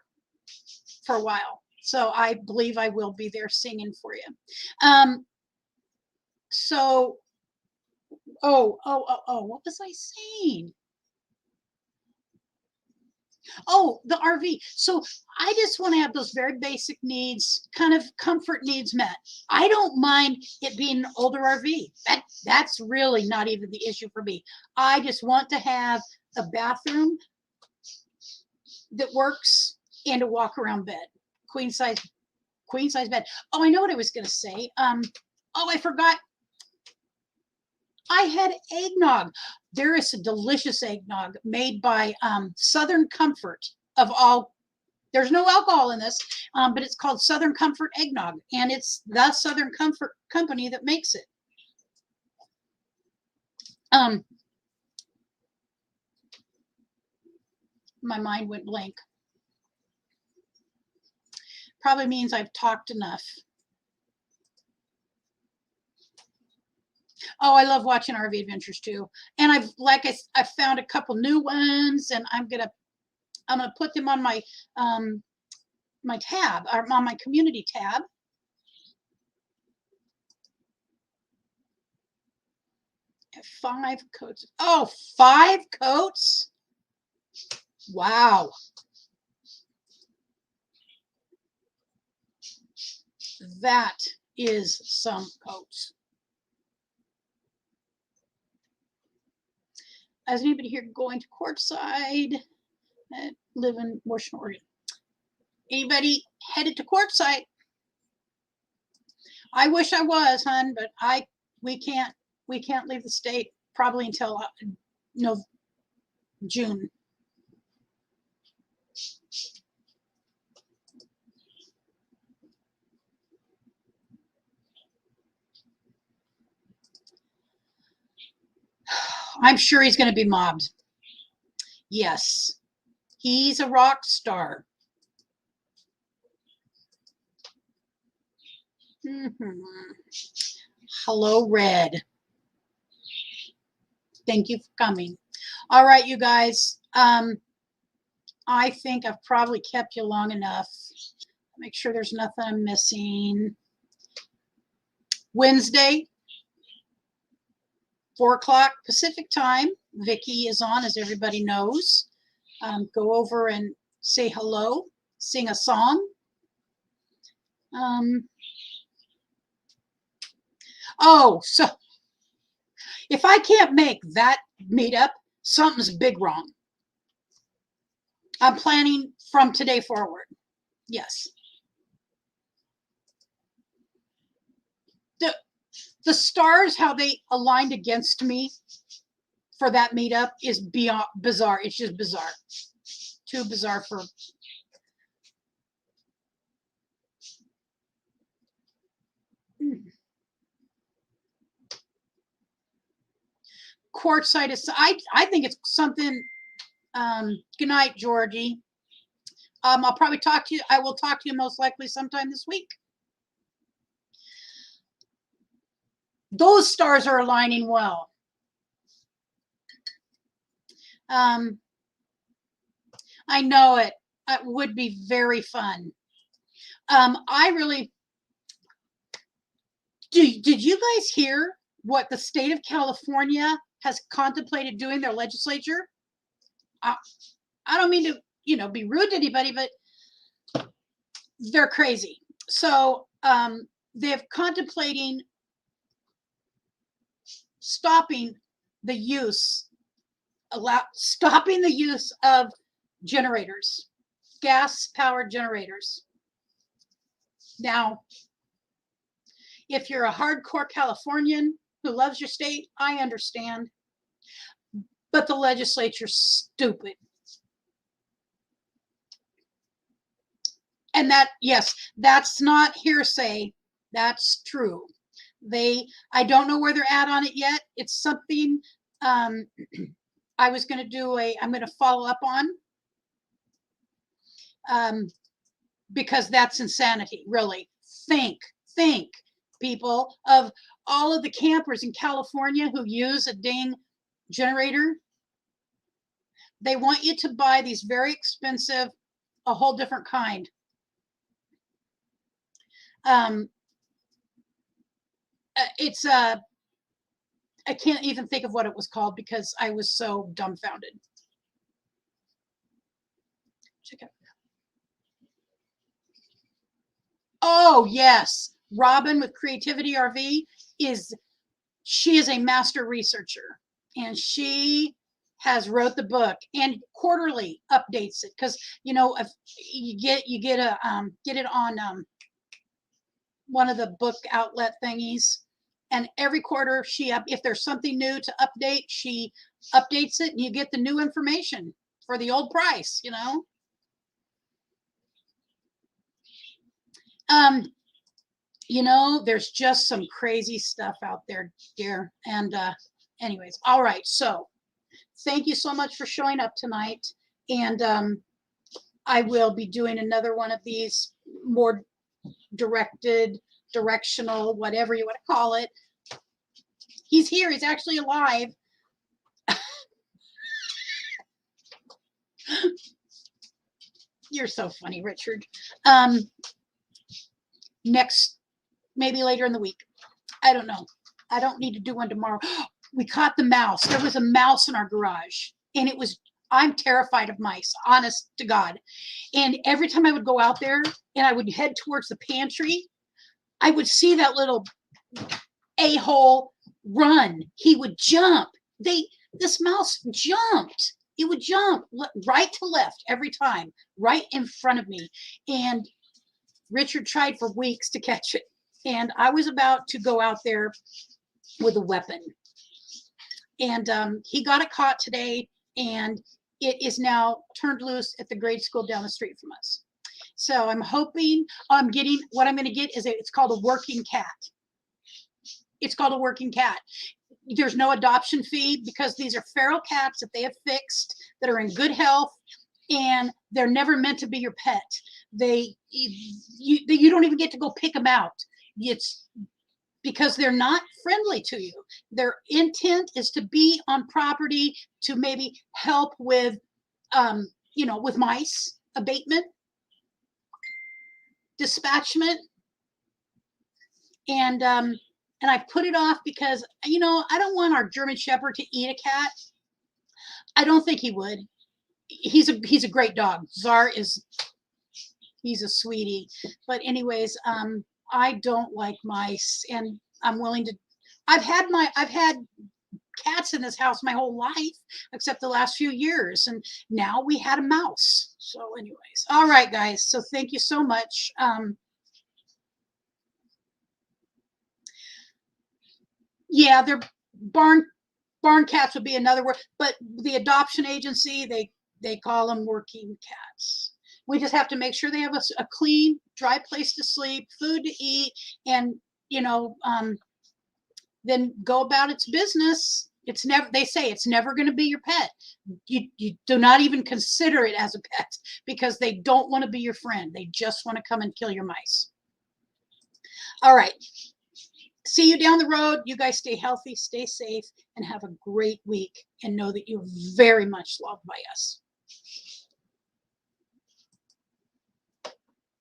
for a while. So I believe I will be there singing for you. So, what was I saying? Oh, the RV. So I just want to have those very basic needs, kind of comfort needs met. I don't mind it being an older RV. That's really not even the issue for me. I just want to have a bathroom that works and a walk around bed, queen size bed. Oh, I know what I was going to say. Oh, I forgot. I had eggnog. There is a delicious eggnog made by Southern Comfort of all. There's no alcohol in this, but it's called Southern Comfort Eggnog, and it's the Southern Comfort company that makes it. My mind went blank. Probably means I've talked enough. Oh, I love watching RV Adventures too, and I've found a couple new ones, and I'm gonna put them on my my tab, or on my community tab. Five coats. Oh, 5 coats. Wow. That is some coats. Is anybody here going to Quartzsite? Live in Washington, Oregon. Anybody headed to Quartzsite? I wish I was, hon, but we can't leave the state probably until June. I'm sure he's going to be mobbed. Yes, he's a rock star. Hello, Red. Thank you for coming. All right, you guys. I think I've probably kept you long enough. Make sure there's nothing I'm missing. Wednesday, 4 o'clock Pacific time. Vicky is on, as everybody knows. Go over and say hello, sing a song. Oh, so if I can't make that meetup, something's big wrong. I'm planning from today forward. Yes. The stars, how they aligned against me for that meetup is beyond bizarre. It's just bizarre. Too bizarre for. Quartzsite is, I think it's something. Good night, Georgie. I'll probably talk to you. I will talk to you most likely sometime this week. Those stars are aligning well. I know it. It would be very fun. I really. Did you guys hear what the state of California has contemplated doing, their legislature? I don't mean to, be rude to anybody, but they're crazy. So they're contemplating stopping the use of generators, gas-powered generators. Now, if you're a hardcore Californian who loves your state, I understand. But the legislature's stupid. And that, yes, that's not hearsay. That's true. I don't know where they're at on it yet. It's something I was going to I'm going to follow up on because that's insanity, really. Think, people, of all of the campers in California who use a dang generator. They want you to buy these very expensive, a whole different kind. It's I can't even think of what it was called because I was so dumbfounded. Check out. Oh yes, Robin with Creativity RV she is a master researcher, and she has wrote the book and quarterly updates it because if you get it on one of the book outlet thingies, and every quarter if there's something new to update, she updates it and you get the new information for the old price. There's just some crazy stuff out there, dear. And anyways, all right, so thank you so much for showing up tonight, and I will be doing another one of these more directional, whatever you want to call it. He's here. He's actually alive. You're so funny, Richard. Next, maybe later in the week. I don't know. I don't need to do one tomorrow. We caught the mouse. There was a mouse in our garage, and I'm terrified of mice, honest to God. And every time I would go out there and I would head towards the pantry, I would see that little a-hole run. He would jump. This mouse jumped. It would jump right to left every time, right in front of me. And Richard tried for weeks to catch it. And I was about to go out there with a weapon. And he got it caught today, and it is now turned loose at the grade school down the street from us. So I'm hoping what I'm going to get is it's called a working cat. It's called a working cat. There's no adoption fee because these are feral cats that they have fixed that are in good health, and they're never meant to be your pet. You don't even get to go pick them out. It's because they're not friendly to you. Their intent is to be on property to maybe help with, with mice abatement, dispatchment, and I put it off because I don't want our German Shepherd to eat a cat. I don't think he would. He's a great dog. Czar he's a sweetie. But anyways, I don't like mice, and I'm willing to. I've had cats in this house my whole life, except the last few years, and now we had a mouse. So, anyways, all right, guys. So thank you so much. Yeah, they're barn cats would be another word, but the adoption agency they call them working cats. We just have to make sure they have a clean, dry place to sleep, food to eat, and then go about its business. They say it's never going to be your pet. You do not even consider it as a pet because they don't want to be your friend. They just want to come and kill your mice. All right. See you down the road. You guys stay healthy, stay safe, and have a great week, and know that you're very much loved by us.